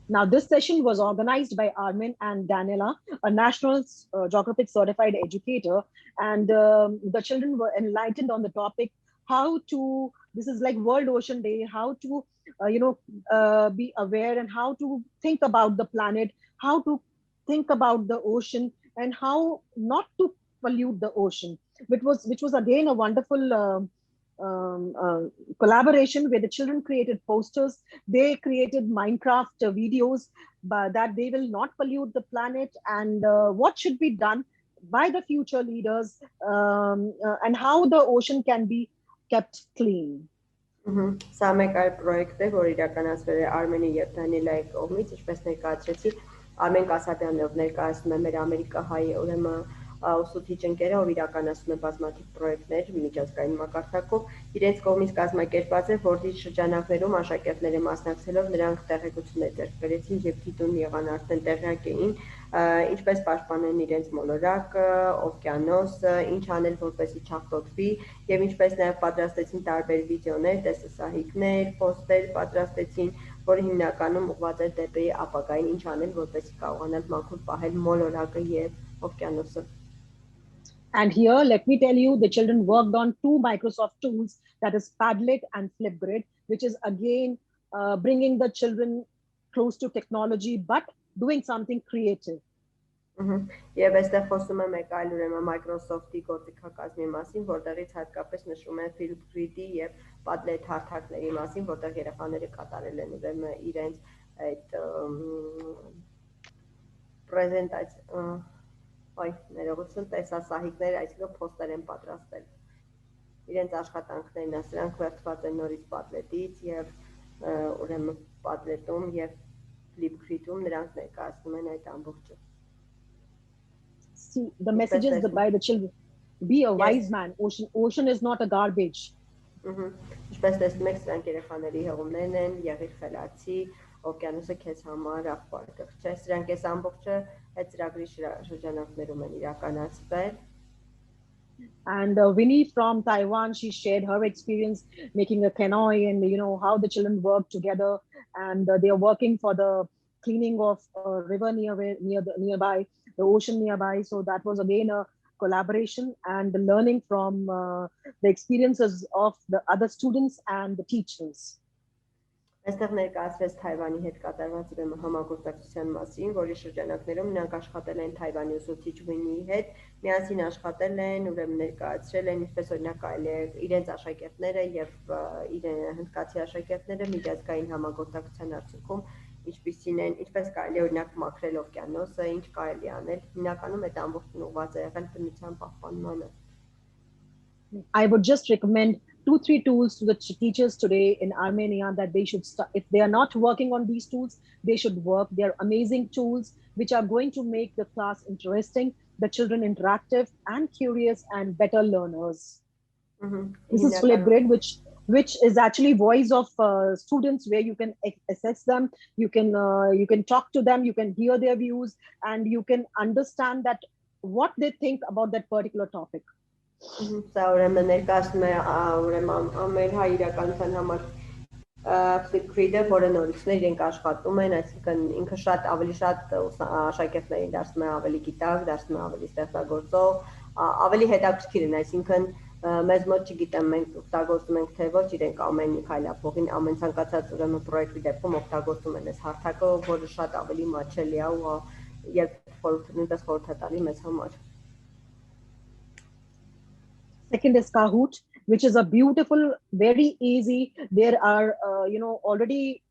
Now, this session was organized by Armin and Daniela, a National Geographic Certified Educator, and the children were enlightened on the topic how to, this is like World Ocean Day, how to, be aware and how to think about the planet, how to think about the ocean and how not to pollute the ocean, which was again a wonderful collaboration where the children created posters, they created Minecraft videos that they will not pollute the planet and what should be done by the future leaders and how the ocean can be kept clean. Սա մեկ այլ պրոյեկտ է, որ իրականացվել է Արմենի եւ Դանիելայի կողմից, ինչպես ներկայացրեցի, Արմեն Կասաբյանով ներկայացնում է մեր ամերիկահայ ուրեմն ուսուցիչ ընկերը, ով իրականացնում է բազմաթիվ պրոյեկտներ միջազգային մակարդակով, իրենց կողմից կազմակերպված է, որի շրջանակներում աշակերտները մասնակցելով նրանք տեղեկություններ ձեռք բերեցին եւ դիտուն եղան արդեն տեղյակ էին, ինչպես պաշտպանեն իրենց մոլորակը, օվկիանոսը, ինչ անել որպեսզի չաղտոտվի եւ ինչպես նաեւ պատրաստեցին տարբեր վիդեոներ, տեսասահիկներ, պոստեր պատրաստեցին, որը հիմնականում ուղղված էր դեպի ապագային, ինչ անել որպեսզի կարողանալ մաքուր պահել մոլորակը եւ օվկիանոսը։ And here, let me tell you, the children worked on 2 Microsoft tools, that is Padlet and Flipgrid, which is again bringing the children close to technology, but doing something creative. Եվ այստեղ խոսում եմ մեկ այլ ուրեմն Microsoft-ի գործիքակազմի մասին, որտեղից հատկապես նշում է Flipgrid-ի եւ Padlet հարթակների մասին, որտեղ երեխաները կատարել են ուրեմն իրենց այդ պրեզենտացիա այ ներողություն տեսասահիկներ, այսինքն փոստեր են պատրաստել։ Իրենց աշխատանքներն են, սրանք վերցված են նորից Padlet-ից եւ ուրեմն Padlet-ում եւ Flipgrid-ում նրանք ներկայացնում են այդ ամբողջը։ See, the messages by the children. Be a wise man. Ocean is not a garbage. Ինչպես տեսնում եք, սրանք երեխաների հղումներն են, եղիր խելացի, օվկիանոսը քեզ համար աղբար չէ, սրանք այս ամբողջը այդ ծրագրի շրջանակներում են իրականացվել։ And Winnie from Taiwan, she shared her experience making a canoe and how the children work together, and they are working for the cleaning of a river nearby, the ocean nearby. So that was again a collaboration and learning from the experiences of the other students and the teachers. Այստեղ ներկայացվեց Թայվանի հետ կատարված ուրեմն համագործակցության մասին, որի շրջանակներում նրանք աշխատել են Թայվանի ուսուցիչ Վինիի հետ, միասին աշխատել են, ուրեմն ներկայացրել են, ինչպես օրինակ կարելի է իրենց աշակերտները եւ իրեն հնդկացի աշակերտները միջազգային համագործակցության արդյունքում ինչպիսին են, ինչպես կարելի է օրինակ մաքրել օվկիանոսը, ինչ կարելի անել, հիմնականում այդ ամբողջն ուղղված է եղել բնության պահպանմանը։ I would just recommend 2-3 tools to the teachers today in Armenia that they should start. If they are not working on these tools, they should work. They are amazing tools which are going to make the class interesting, the children interactive and curious and better learners. This is Flipgrid, which is actually voice of students, where you can assess them, you can talk to them, you can hear their views, and you can understand that what they think about that particular topic. Սա ուրեմն ներկայացնում է ուրեմն մեր հայ իրականության համար Flipgrid-ը, որը նորից իրենք աշխատում են, այսինքն ինքը շատ ավելի շատ աշակերտներին դարձնում է ավելի գիտակ, դարձնում է ավելի ստեղծագործող, ավելի հետաքրքիր են, այսինքն մեզ մոտ չգիտեմ մենք օգտագործում ենք թե ոչ, իրենք ամեն քայլափողին ամեն ցանկացած ուրեմն պրոյեկտի դեպքում օգտագործում են այս հարթակը, որը շատ ավելի մատչելի է ու երբ նույնպես խորհրդատալի մեզ համար։ Second is Kahoot, which is a beautiful, very easy. There are, already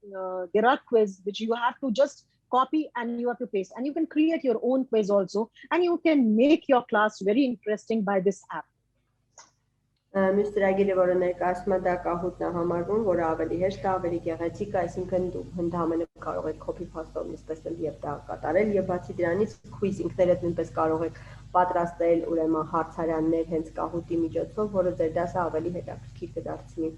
there are quiz which you have to just copy and you have to paste, and you can create your own quiz also, and you can make your class very interesting by this app. Մյուս ծրագիրը, որը ներկայացնում է, դա Kahoot-ն է համարվում, որը ավելի հեշտ է, ավելի գեղեցիկ է, այսինքն դու ընդհանրապես կարող եք copy paste-ով նստել եւ դա կատարել, եւ բացի դրանից quiz ինքներդ նույնպես կարող եք պատրաստել ուրեմն հարցարաններ հենց Kahoot-ի միջոցով, որը ձեր դասը ավելի հետաքրքիր կդարձնի։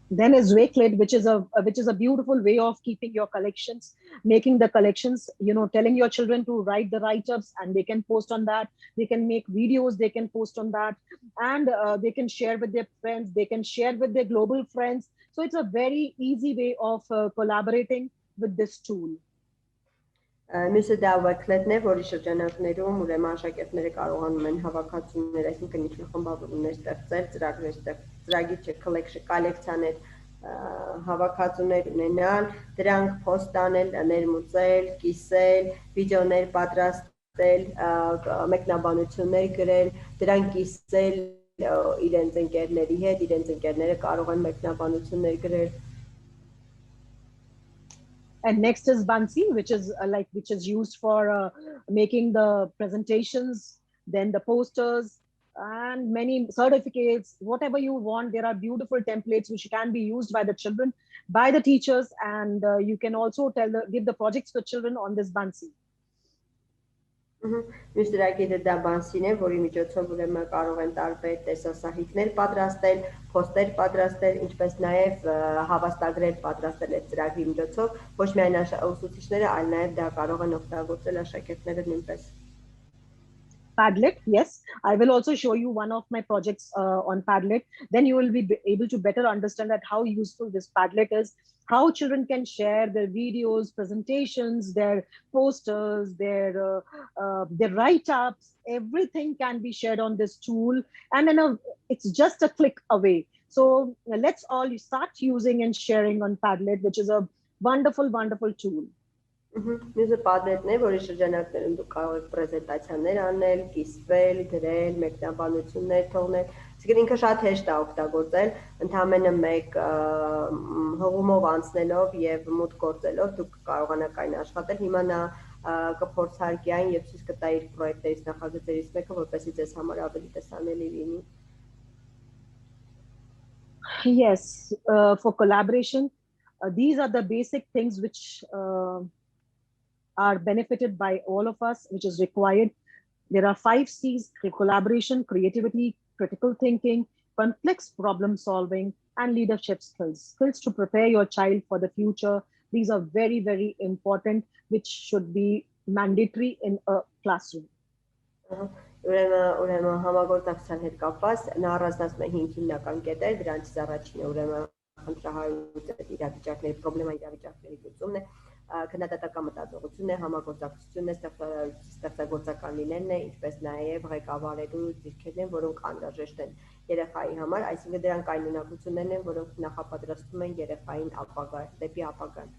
Then is Wakelet, which is a beautiful way of keeping your collections, making the collections, telling your children to write the write-ups, and they can post on that. They can make videos, they can post on that, and they can share with their friends, they can share with their global friends. So it's a very easy way of collaborating with this tool. Մյուսը դա Wakelet-ն է, որի շրջանակներում ուրեմն աշակերտները կարողանում են հավաքածուներ, այսինքն ինչ-որ խմբավորումներ ստեղծել, ծրագիր կոլեկցիաներ, հավաքածուներ ունենալ, դրանք post անել, ներմուծել, կիսել, վիդեոներ պատրաստել, մեկնաբանություններ գրել, դրանք կիսել իրենց ընկերների հետ, իրենց ընկերները կարող են մեկնաբանություններ գրել։ And next is Bansi, which is used for making the presentations, then the posters, and many certificates, whatever you want. There are beautiful templates which can be used by the children, by the teachers, and you can also give the projects to children on this Bansi. Մյուս ծրագիրը դա Bansi-ն է, որի միջոցով ուրեմն կարող են տարբեր տեսասահիկներ պատրաստել, poster պատրաստել, ինչպես նաև հավաստագրեր պատրաստել այդ ծրագրի միջոցով, ոչ միայն ուսուցիչները, այլ նաև դա կարող են օգտագործել աշակերտները նույնպես։ Padlet, yes. I will also show you one of my projects on Padlet. Then you will be able to better understand that how useful this Padlet is, how children can share their videos, presentations, their posters, their write-ups. Everything can be shared on this tool, and then it's just a click away. So let's all start using and sharing on Padlet, which is a wonderful, wonderful tool. Մյուսը Padlet-ն է, որի շրջանակներում դուք կարող եք պրեզենտացիաներ անել, կիսվել, գրել, մեկնաբանություններ թողնել, այսինքն ինքը շատ հեշտ է օգտագործել, ընդհանրապես մեկ հղումով անցնելով եւ մուտք գործելով դուք կարողանաք այն աշխատել։ Հիմա նա կփորձարկի այն եւ ցույց կտա իր պրոյեկտներից նախագծերից մեկը, որպեսզի ձեզ համար ավելի տեսանելի լինի։ Yes, for collaboration, these are the basic things which are benefited by all of us, which is required. There are 5 C's: collaboration, creativity, critical thinking, complex problem solving, and leadership skills. Skills to prepare your child for the future. These are very, very important, which should be mandatory in a classroom. Ուրեմն համագործակցության հետ կապված նա առանձնացնում է 5 հիմնական կետեր, դրանցից առաջինը ուրեմն խնդրահարույց իրավիճակների, պրոբլեմային իրավիճակների լուծումն է, քննադատական մտածողությունն է, համագործակցությունն է, ստեղծագործական լինելն է, ինչպես նաև ղեկավարելու ձիրքերն են, որոնք անհրաժեշտ են երեխայի համար, այսինքն դրանք այն ունակություններն են, որոնք նախապատրաստում են երեխային դեպի ապագան։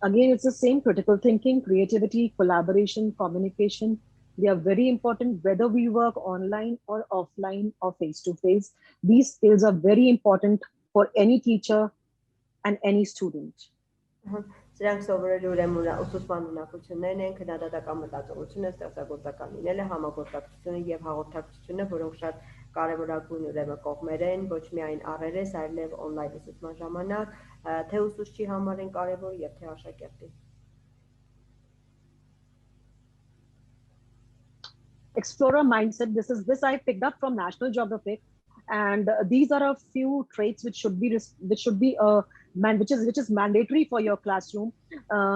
Again, it's the same: critical thinking, creativity, collaboration, communication. They are very important, whether we work online or offline or face-to-face. These skills are very important for any teacher and any student. Սրանք սովորելու ուրեմն ուսուցման ունակություններն են, քննադատական մտածողությունը, ստեղծագործական լինելը, համագործակցությունը եւ հաղորդակցությունը, որոնք շատ կարևորագույն ուրեմն կողմեր են, ոչ միայն առերես, այլև on-line ուսուցման ժամանակ, թե ուսուցչի համար են կարևոր եւ թե աշակերտի։ Explorer mindset. This I picked up from National Geographic, and these are a few traits which is mandatory for your classroom.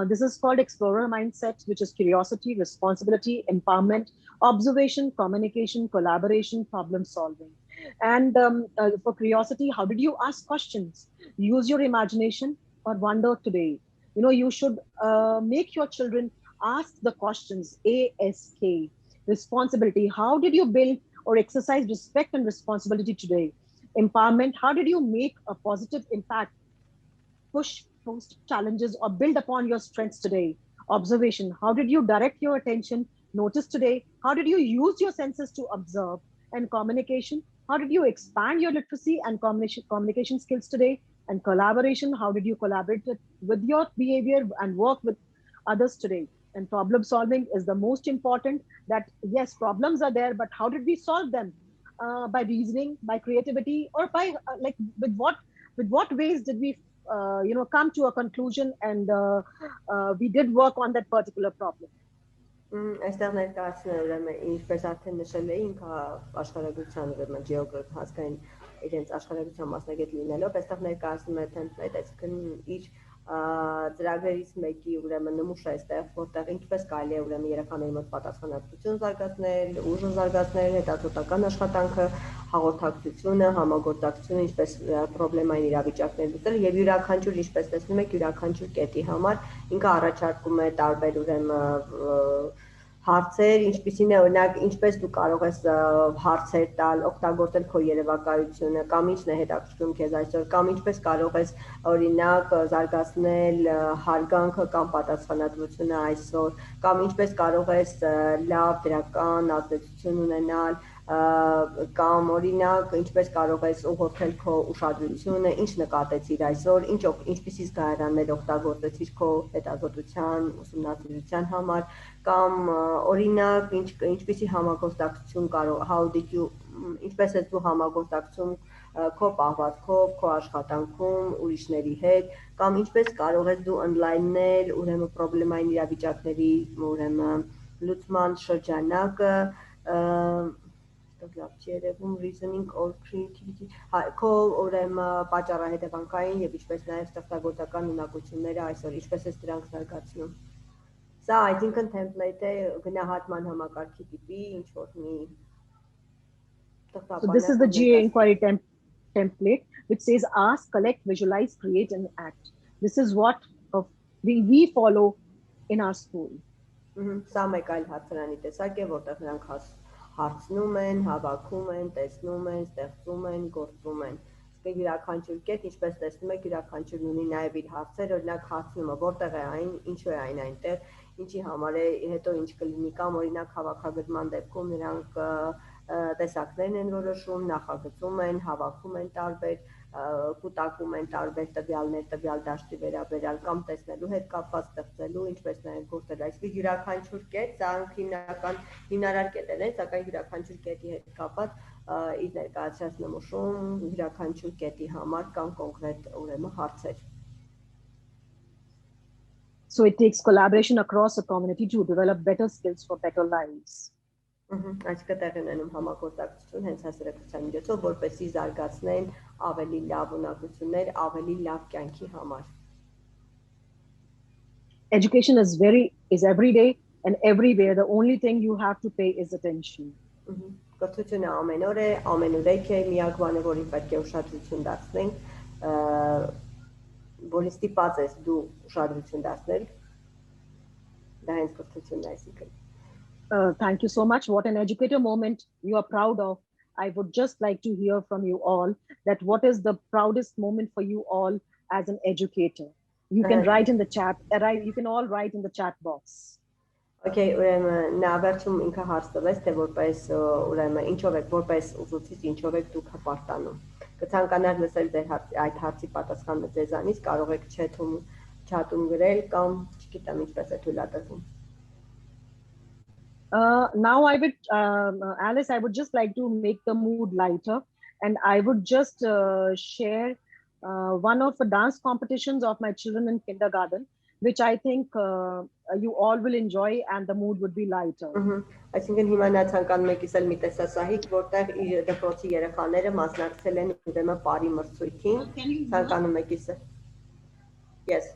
This is called explorer mindset, which is curiosity, responsibility, empowerment, observation, communication, collaboration, problem solving. And for curiosity, how did you ask questions? Use your imagination or wonder today. You should make your children ask the questions. ASK. Responsibility. How did you build or exercise respect and responsibility today? Empowerment. How did you make a positive impact? Push post challenges or build upon your strengths today. Observation. How did you direct your attention? Notice today. How did you use your senses to observe? And communication. How did you expand your literacy and communication skills today? And collaboration. How did you collaborate with your behavior and work with others today? And problem solving is the most important. That yes, problems are there, but how did we solve them? By reasoning, by creativity, or by with what ways did we come to a conclusion and we did work on that particular problem. Այստեղ ներկայացնել ուրեմն ինչպես արդեն նշել էինք, աշխարհագրության ուրեմն geograph հասկային իրենց աշխարհագրության մասնագետ լինելով, այստեղ ներկայացնում է template, այսինքն իր ծրագրերից մեկի ուրեմն նմուշ է այստեղ, որտեղ ինչպես կարելի է ուրեմն երեխաների մոտ պատասխանատվություն զարգացնել, ուժը զարգացնել, հետազոտական աշխատանքը, հաղորդակցությունը, համագործակցությունը, ինչպես պրոբլեմային իրավիճակներ լուծել եւ յուրաքանչյուր, ինչպես տեսնում եք, յուրաքանչյուր կետի համար ինքը առաջարկում է տարբեր ուրեմն հարցեր, ինչպիսին է օրինակ, ինչպես դու կարող ես հարցեր տալ, օգտագործել քո երևակայությունը, կամ ինչն է հետաքրքրում քեզ այսօր, կամ ինչպես կարող ես օրինակ զարգացնել հարգանքը կամ պատասխանատվությունը այսօր, կամ ինչպես կարող ես լավ դրական ազդեցություն ունենալ, կամ օրինակ ինչպես կարող ես ուղղորդել քո ուշադրությունը, ինչ նկատեցիր այսօր, ինչպիսի զգայարաններ օգտագործեցիր քո հետազոտության, ուսումնասիրության համար, կամ օրինակ ինչպիսի համագործակցություն ինչպես ես դու համագործակցում քո պահվածքով, քո աշխատանքում ուրիշների հետ, կամ ինչպես կարող ես դու ընդլայնել ուրեմն պրոբլեմային իրավիճակների ուրեմն լուծման շրջանակը, reasoning or creativity, քո ուրեմն պատճառահետևանքային եւ ինչպես նաեւ ստեղծագործական ունակությունները այսօր ինչպես ես դրանք զարգացնում։ Սա այսինքն template է գնահատման համակարգի տիպի ինչ որ մի So this is the GA inquiry template which says ask, collect, visualize, create and act. This is what we follow in our school. Սա մեկ այլ հարցարանի տեսակ է, որտեղ նրանք հարցնում են, հավաքում են, տեսնում են, ստեղծում են, գործում են։ Իսկ յուրաքանչյուր կետ, ինչպես տեսնում եք, յուրաքանչյուրն ունի նաև իր հարցեր, օրինակ հարցնումը, որտեղ է այն, ինչու է այն այնտեղ, ինչի համար է, հետո ինչ կլինի, կամ օրինակ հավաքագրման դեպքում նրանք տեսակներն են որոշում, նախագծում են, հավաքում են տարբեր, կուտակում են տարբեր տվյալներ, տվյալ դաշտի վերաբերյալ կամ տեսնելու հետ կապված ստեղծելու, ինչպես նաև գործելու։ Այսինքն յուրաքանչյուր կետ, սա հիմնական հիմնարար կետեր են, սակայն յուրաքանչյուր կետի հետ կապված իր ներկայացրած նմուշում յուրաքանչյուր կետի համար կան կոնկրետ ուրեմն հարցեր։ So it takes collaboration across the community to develop better skills for better lives. Այսինքն տեղի ունենում համագործակցություն հենց հասարակության միջոցով, որպեսզի զարգացնեն ավելի լավ ունակություններ, ավելի լավ կյանքի համար։ Education is every day and everywhere. The only thing you have to pay is attention. Կրթությունը ամեն օր է, ամենուրեք է, միակ բանը, որին պետք է ուշադրություն դարձնենք, որին ստիպված ես դու ուշադրություն դարձնել, դա հենց կրթությունն է, այսինքն։ Thank you so much. What an educator moment you are proud of. I would just like to hear from you all that what is the proudest moment for you all as an educator. You can write in the chat, you can all write in the chat box. Okay, ուրեմն նա վերջում ինքը հարց տվեց, թե որպես ուրեմն ինչով եք որպես ուսուցիչ, ինչով եք դուք հպարտանում։ Կցանկանար լսել ձեր այդ հարցի պատասխանը ձեզանից, կարող եք չաթում գրել կամ չգիտեմ ինչպես է թույլատրվում։ Now I would, Alice, I would just like to make the mood lighter, and I would just share one of the dance competitions of my children in kindergarten, which I think you all will enjoy, and the mood would be lighter. Այսինքն հիմա նա ցանկանում է կիսել մի տեսասահիկ, որտեղ իր դպրոցի երեխաները մասնակցել են ուրեմն բարի մրցույթին, ցանկանում է կիսել։ Yes.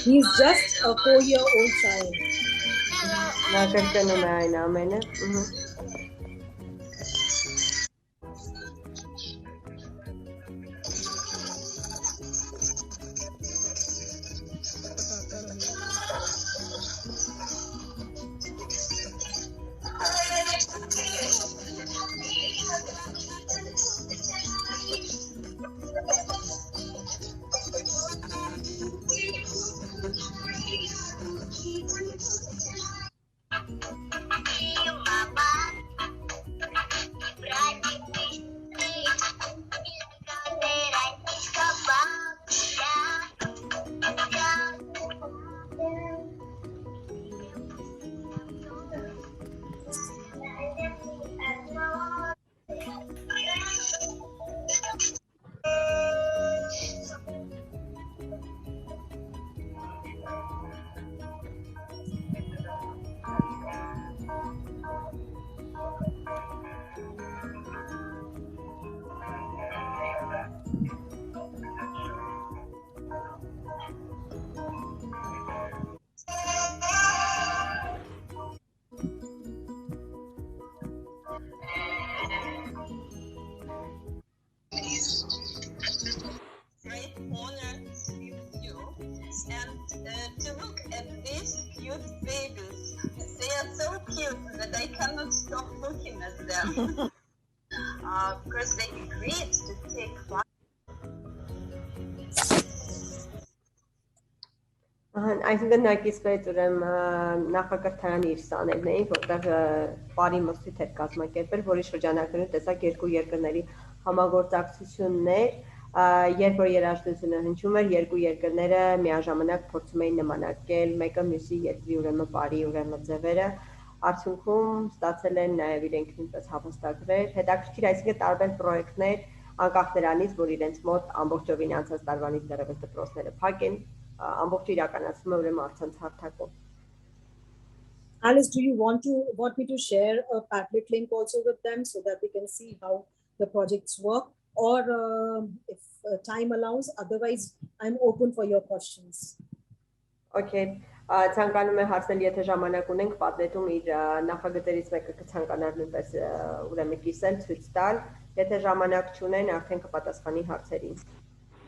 He's just a 4-year-old child. Because they agreed to take part. Այսինքն նա կիսվեց ուրեմն նախակրթարանի իր սաներն էին, որտեղ բարի մրցույթ էր կազմակերպել, որի շրջանակներում տեսակ երկու երկրների համագործակցություններ, երբ որ երաժշտությունը հնչում էր, երկու երկրները միաժամանակ փորձում էին նմանակել մեկը մյուսի երկրի ուրեմն բարի ուրեմն ձևերը, արդյունքում ստացել են նաև իրենք նույնպես հավաստագրեր, հետաքրքիր, այսինքն տարբեր պրոյեկտներ, անկախ նրանից, որ իրենց մոտ ամբողջովին անցած տարվանից դեռևս դպրոցները փակ են, ամբողջ իրականացումը ուրեմն առցանց հարթակում։ Alice, do you want me to share a Padlet link also with them so that they can see how the projects work, or if time allows, otherwise I'm open for your questions. Okay, ցանկանում է հարցնել, եթե ժամանակ ունենք, պատվետում իր նախագծերից մեկը կցանկանար նույնպես ուրեմն կիսել, ցույց տալ, եթե ժամանակ չունեն, արդեն կպատասխանի հարցերին։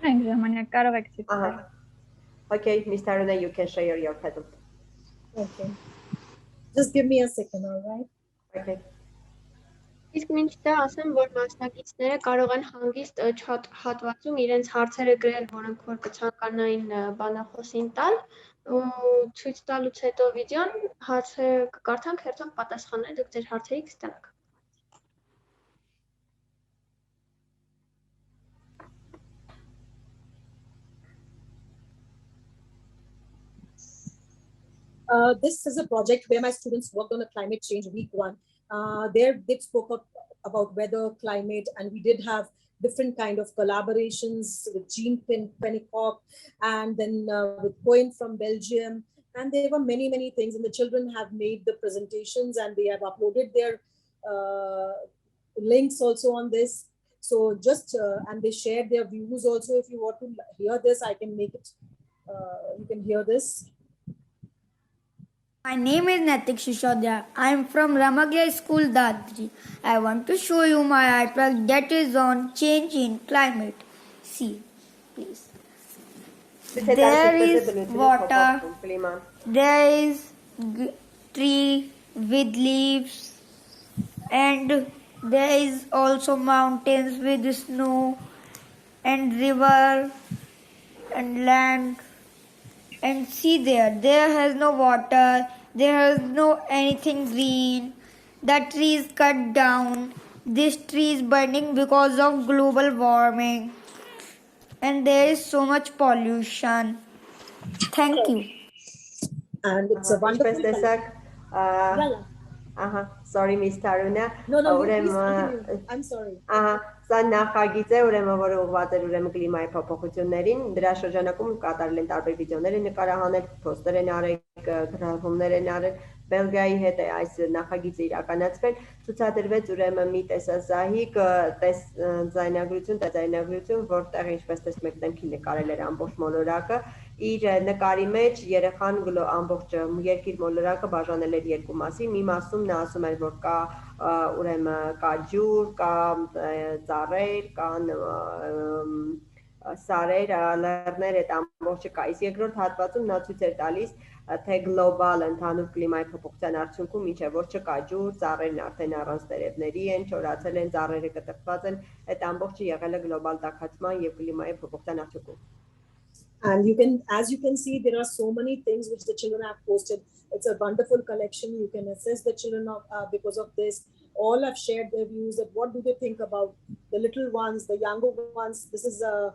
Մենք ժամանակ կարող եք ցույց տալ։ Okay, Ms. Taruna, you can share your title. Okay. Just give me a second, all right? Okay. Իսկ մինչ դա ասեմ, որ մասնակիցները կարող են հանգիստ chat հատվածում իրենց հարցերը գրել, որոնք որ կցանկանային բանախոսին տալ, ու ցույց տալուց հետո վիդեոն հարցերը կկարդանք, հերթով պատասխանները դուք ձեր հարցերի կստանաք։ This is a project where my students worked on a climate change week 1. There they spoke about weather, climate, and we did have different kind of collaborations with Jean Pennycock and then with Cohen from Belgium. And there were many, many things, and the children have made the presentations and they have uploaded their links also on this. So just, and they shared their views also. If you want to hear this, I can make it, you can hear this. My name is Natik Shishodya. I am from Ramagya School, Dadri. I want to show you my artwork that is on change in climate. See, please. There is water, there is tree with leaves, and there is also mountains with snow, and river, and land. And see there has no water, there is no anything green. The tree is cut down. This tree is burning because of global warming. And there is so much pollution. Thank you. And it's a wonderful. Sorry, Ms. Taruna. No, please continue. I'm sorry. Սա նախագիծ է, ուրեմն որը ուղղված է ուրեմն կլիմայի փոփոխություններին, դրա շրջանակում կատարել են տարբեր վիդեոներ են նկարահանել, պոստեր են արել, գրառումներ են արել, Բելգիայի հետ է այս նախագիծը իրականացվել, ցուցադրվեց ուրեմն մի տեսասահիկ ձայնագրություն, որտեղ ինչպես տեսնում եք դեմքի նկարել էր ամբողջ մոլորակը, իր նկարի մեջ երեխան ամբողջ երկիր մոլորակը բաժանել էր երկու մասի, մի մասում նա ասում էր, որ կա ուրեմն կա ջուր, կա ծառեր, կան սարեր, լեռներ, այդ ամբողջը կա, իսկ երկրորդ հատվածում նա ցույց էր տալիս, թե գլոբալ ընդհանուր կլիմայի փոփոխության արդյունքում ինչ է, որ չկա ջուր, ծառերն արդեն առանց տերևների են, չորացել են, ծառերը կտրտված են, այդ ամբողջը եղել է գլոբալ տաքացման եւ կլիմայի փոփոխության արդյունքում։ And as you can see, there are so many things which the children have posted. It's a wonderful collection. You can assess the children because of this. All have shared their views. That what do they think about the little ones, the younger ones? This is a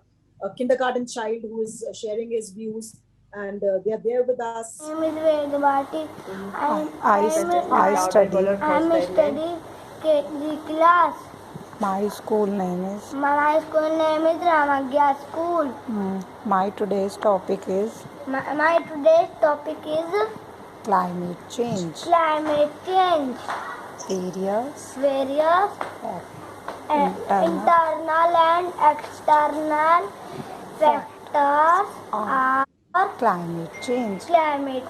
kindergarten child who is sharing his views, and they are there with us. My name is Vedavati. I study KG class. My school name is Ramagya School. My today's topic is My today's topic is climate change. Climate change. Various internal and external factors are climate change, like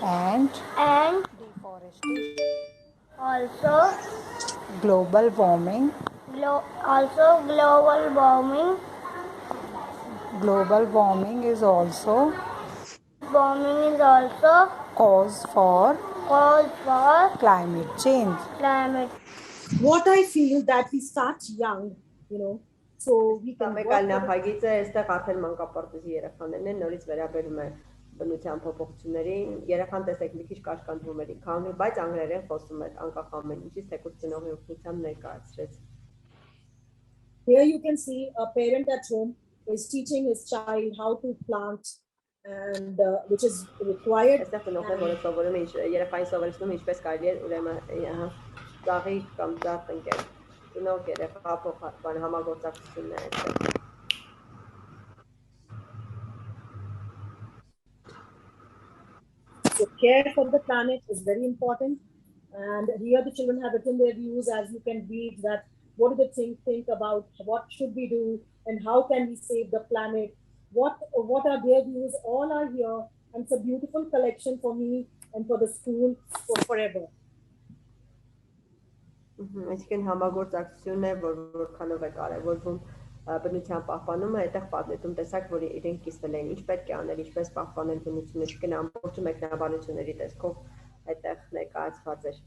and deforestation, also global warming. Global warming is also cause for climate change. What I feel that we start young, so we can նախագիծը այստեղ արդեն մանկապարտեզի երեխաներն են, նորից վերաբերում է բնության փոփոխություններին, երեխան տեսեք մի քիչ կաշկանդվում էր ինքան, բայց անգլերեն խոսում էր անկախ ամեն ինչից, թեկուզ ծնողի օգնությամբ ներկայացրեց։ Here you can see a parent at home is teaching his child how to plant, and which is required. Այստեղ ծնողները որը սովորում են երեխային սովորեցնում ինչպես կարելի է ուրեմն ծաղի կամ ծառ տնկել։ Ծնող երեխա փոխարեն համագործակցությունն է այստեղ։ So care for the planet is very important, and here the children have written their views, as you can read that what do they think about what should we do and how can we save the planet. what are their views. All are here, and it's a beautiful collection for me and for the school for forever. Այսինքն համագործակցությունն է, որ որքանով է կարևորվում բնության պահպանումը, այդտեղ պատմեցում տեսակ, որ իրենք կիսվել են, ինչ պետք է անել, ինչպես պահպանել բնությունը, այսինքն ամբողջ մեկնաբանությունների տեսքով այդտեղ ներկայացված էր։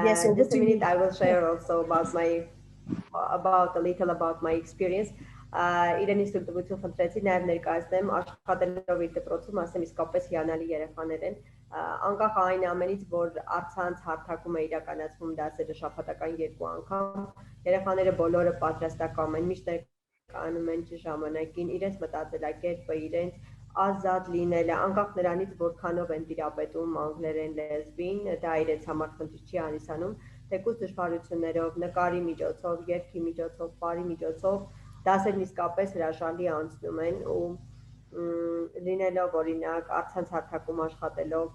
Yes, over just a to minute, you. I will share also about a little about my experience. Իրենից թույլտվություն խնդրեցի նաև ներկայացնեմ աշխատելով իր դպրոցում, ասեմ իսկապես հիանալի երեխաներ են, անկախ այն ամենից, որ առցանց հարթակում է իրականացվում դասերը շաբաթական 2 անգամ, երեխաները բոլորը պատրաստակամ են, միշտ ներկայանում են ժամանակին, իրենց մտածելակերպը, իրենց ազատ լինելը, անկախ նրանից որքանով են տիրապետում անգլերեն լեզվին, դա իրենց համար խնդիր չի հանդիսանում, թեկուզ դժվարություններով, նկարի միջոցով, երգի միջոցով, բարի միջոցով դասերն իսկապես հրաշալի անցնում են ու լինելով օրինակ առցանց հարթակում աշխատելով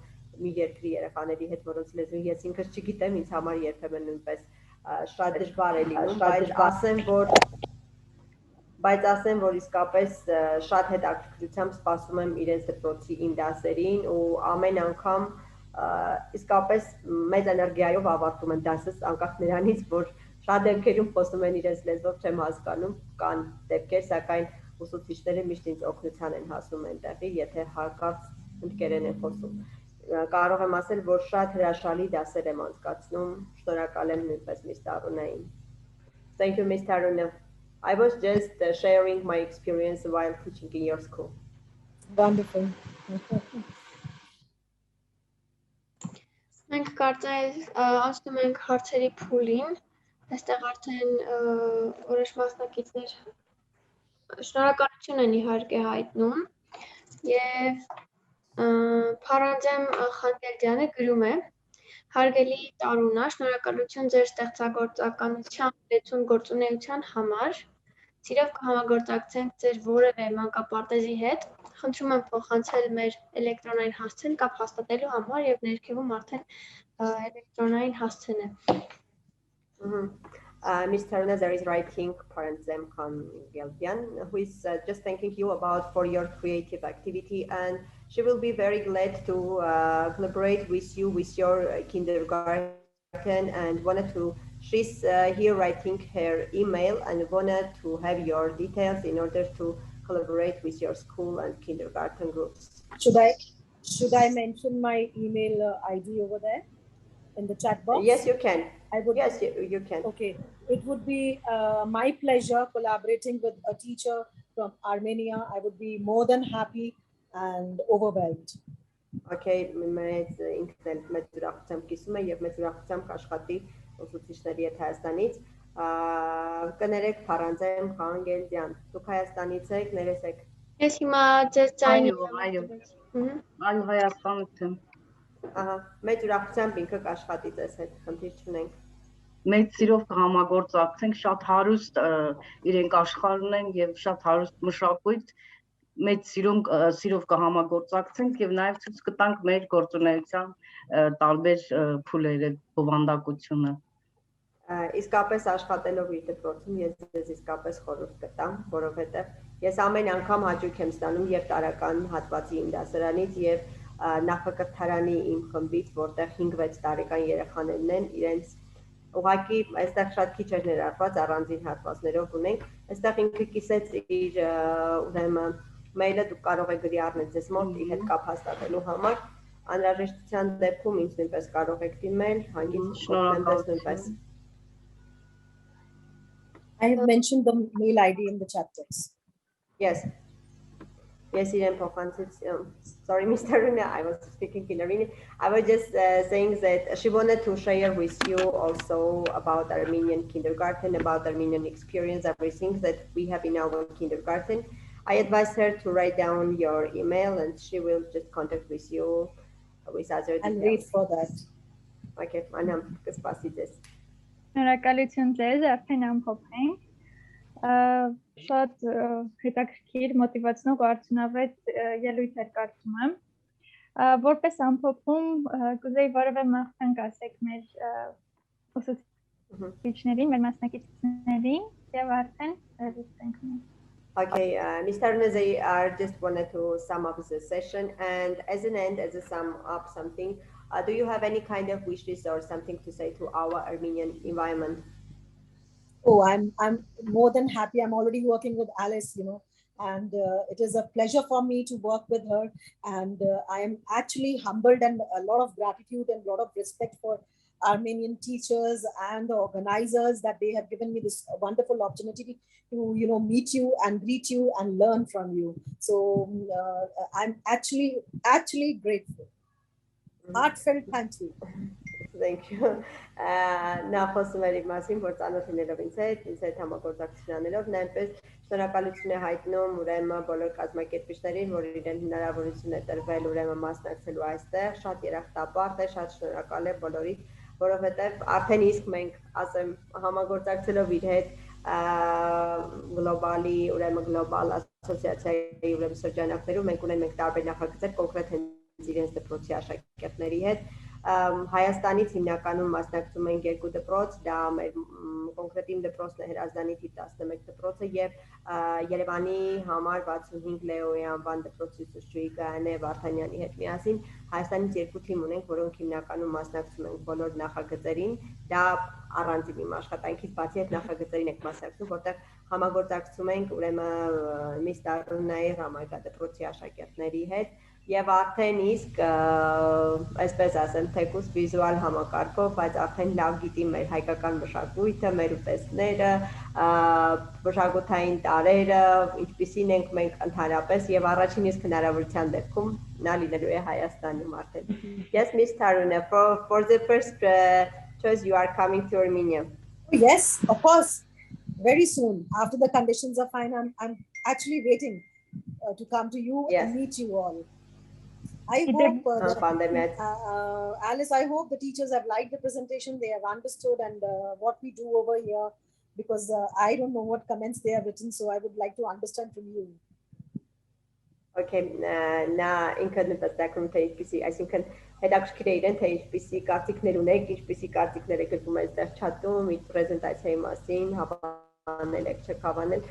մի երկրի երեխաների հետ, որոնց լեզուն ես ինքս չգիտեմ, ինձ համար երբեմն նույնպես շատ դժվար է լինում, բայց ասեմ, որ իսկապես շատ հետաքրքրությամբ սպասում եմ իրենց դպրոցի իմ դասերին ու ամեն անգամ իսկապես մեծ էներգիայով ավարտում են դասս, անկախ նրանից, որ շատ դեպքերում խոսում են իրենց լեզվով չեմ հասկանում, կան դեպքեր, սակայն ուսուցիչները միշտ ինձ օգնության են հասում այնտեղի, եթե հարկած հնդկերեն են խոսում։ Կարող եմ ասել, որ շատ հրաշալի դասեր եմ անցկացնում, շնորհակալ եմ նույնպես Miss Tarunային։ Thank you, Miss Taruna. I was just sharing my experience while teaching in your school. Wonderful. Մենք կարծես անցնում ենք հարցերի փուլին, այստեղ արդեն որոշ մասնակիցներ շնորհակալություն են իհարկե հայտնում եւ Փարանձեմ Խանտերդյանը գրում է. Հարգելի Տարունա, շնորհակալություն ձեր ստեղծագործականության լեցուն գործունեության համար։ Սիրով կհամագործակցենք ձեր որևէ մանկապարտեզի հետ։ Խնդրում եմ փոխանցել մեր էլեկտրոնային հասցեն կապ հաստատելու համար եւ ներքևում արդեն էլեկտրոնային հասցեն է։ Ms. Taruna, there is writing Paranzem Khan-Geldian, who is just thanking you for your creative activity, and she will be very glad to collaborate with you with your kindergarten, and she's here writing her email and wanted to have your details in order to collaborate with your school and kindergarten groups. Should I mention my email ID over there in the chat box? Yes, you can. Yes, you can. Okay. It would be my pleasure collaborating with a teacher from Armenia. I would be more than happy and overwhelmed. Okay, մեծ ինքն մեծ ուրախությամբ կիսում է եւ մեծ ուրախությամբ կաշխատի ուսուցիչների հետ Հայաստանից։ Կներեք Փարանձեմ Խանգելդյան, դուք Հայաստանից եք, ներեցեք։ Ես հիմա ձեզ ձայնի Այո, Հայաստանից եմ։ Ահա, մեծ ուրախությամբ ինքը կաշխատի ձեզ հետ, խնդիր չունենք։ Մեծ սիրով կհամագործակցենք, շատ հարուստ իրենք աշխարհն են եւ շատ հարուստ մշակույթ, մեծ սիրով կհամագործակցենք եւ նաեւ ցույց կտանք մեր գործունեության տարբեր փուլերը, բովանդակությունը։ Իսկապես աշխատելով իր դպրոցում ես ձեզ իսկապես խորհուրդ կտամ, որովհետեւ ես ամեն անգամ հաճույք եմ ստանում եւ տարական հատվածի իմ դասարանից եւ նախակրթարանի իմ խմբից, որտեղ 5-6 տարեկան երեխաներն են, իրենց ուղղակի այստեղ շատ քիչ էր ներառված առանձին հատվածներով ունենք, այստեղ ինքը կիսեց իր ուրեմն մեյլը, դուք կարող եք գրի առնել ձեզ մոտ իր հետ կապ հաստատելու համար, անհրաժեշտության դեպքում ինձ նույնպես կարող եք դիմել, հանգիստ օգնեմ ձեզ նույնպես։ I have mentioned the mail ID in the chat box. Yes. Yes, Irene Pofancis. Sorry, Mr. Runa, I was speaking in Armenian. I was just saying that she wanted to share with you also about Armenian kindergarten, about Armenian experience, everything that we have in our kindergarten. I advise her to write down your email and she will just contact with you with other details. I'll wait for that. Okay, Anam, spasides. Շնորհակալություն ձեզ, արդեն ամփոփենք։ Շատ հետաքրքիր, մոտիվացնող ու արդյունավետ ելույթ էր կարծում եմ։ Որպես ամփոփում, կուզեի որևէ մաղթանք ասեք մեր ուսուցիչներին, մեր մասնակիցներին եւ արդեն վերցնենք մենք։ Okay, Mr. Arunazai, I just wanted to sum up the session, and as an end, as a sum up something, do you have any kind of wish list or something to say to our Armenian environment? Oh, I'm more than happy. I'm already working with Alice, and it is a pleasure for me to work with her. And I am actually humbled and a lot of gratitude and a lot of respect for Armenian teachers and the organizers that they have given me this wonderful opportunity to, meet you and greet you and learn from you. So I'm actually grateful. Heartfelt thank you. Thank you. Նախ խոսում եմ իր մասին, որ ծանոթանալով ինձ հետ համագործակցություն անելով, նույնպես շնորհակալություն է հայտնում ուրեմն բոլոր կազմակերպիչներին, որ իրեն հնարավորություն է տրվել ուրեմն մասնակցելու այստեղ, շատ երախտապարտ է, շատ շնորհակալ է բոլորիդ, որովհետև արդեն իսկ մենք, ասեմ, համագործակցելով իր հետ գլոբալի, ուրեմն գլոբալ ասոցիացիայի ուրեմն շրջանակներում մենք ունենք տարբեր նախագծեր կոնկրետ հենց իրենց դպրոցի աշակերտների հետ Հայաստանից հիմնականում մասնակցում են երկու դպրոց, դա մեր կոնկրետ իմ դպրոցն է Հրազդանի 11 դպրոցը եւ Երևանի համար 65 Լեոյի անվան դպրոցի ուսուցչուհի Գայանե Վարդանյանի հետ միասին Հայաստանից երկու թիմ ունենք, որոնք հիմնականում մասնակցում են բոլոր նախագծերին, դա առանձին իմ աշխատանքից բացի այդ նախագծերին եք մասնակցում, որտեղ համագործակցում ենք ուրեմն Միս Տարունայի Ռամայկա դպրոցի աշակերտների հետ Եվ արդեն իսկ, այսպես ասեմ, թեկուզ վիզուալ համակարգով, բայց արդեն լավ գիտի մեր հայկական մշակույթը, մեր ուտեստները, մշակութային տարերը, ինչպիսին ենք մենք ընդհանրապես եւ առաջին իսկ հնարավորության դեպքում նա լինելու է Հայաստանում արդեն։ Yes, Miss Taruna, for the first choice you are coming to Armenia. Yes, of course. Very soon, after the conditions are fine, I'm actually waiting to come to you and meet you all. I hope, Alice, I hope the teachers have liked the presentation, they have understood and what we do over here, because I don't know what comments they have written, so I would like to understand from you. Okay, na ինքնպես դակում թե ինչպիսի, այսինքն հետաքրքիր է իրեն թե ինչպիսի կարծիքներ ունեք, ինչպիսի կարծիքներ եք գրում այստեղ չաթում, իր պրեզենտացիայի մասին, հավանել եք, չեք հավանել.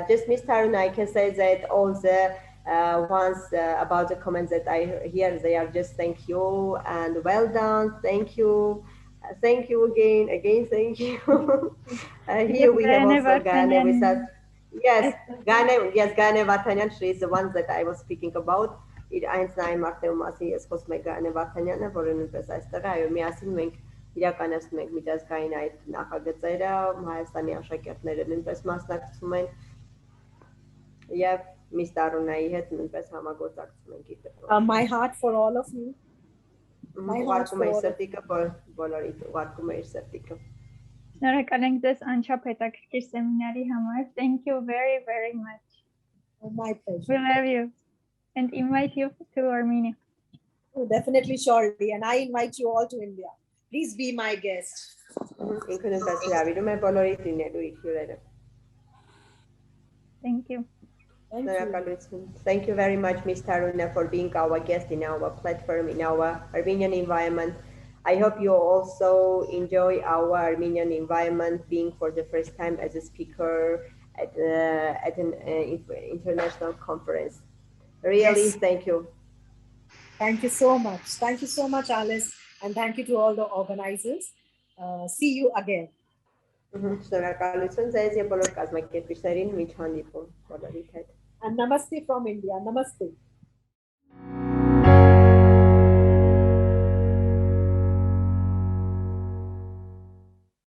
Just Miss Taruna, I can say that all the ones about the comments that I hear, they are just thank you and well done, thank you thank you again, thank you. Here we have also Gane with us. Yes, Gane Vartanyan, she is the one that I was speaking about. Իր այնց նայում արդեն մասի ես խոսում եմ Գայանե Վարդանյանը, որը նույնպես այստեղ է, այո, միասին մենք իրականացնում ենք միջազգային այդ նախագծերը, Հայաստանի աշակերտները նույնպես մասնակցում են եւ Miss Tarunայի հետ նույնպես համագործակցում ենք իր դեպքում։ My heart for all of you. My heart for all of you. Բոլորիդ ուղարկում եմ իր սրտիկը։ Շնորհակալ ենք ձեզ անչափ հետաքրքիր սեմինարի համար. Thank you very, very much. My pleasure. We love you and invite you to Armenia. Oh, definitely, surely. And I invite you all to India. Please be my guest. Thank you. Thank you very much, Ms. Taruna, for being our guest in our platform, in our Armenian environment. I hope you also enjoy our Armenian environment, being for the first time as a speaker at an international conference. Really, thank you. Thank you so much. Thank you so much, Alice. And thank you to all the organizers. See you again. And namaste from India. Namaste.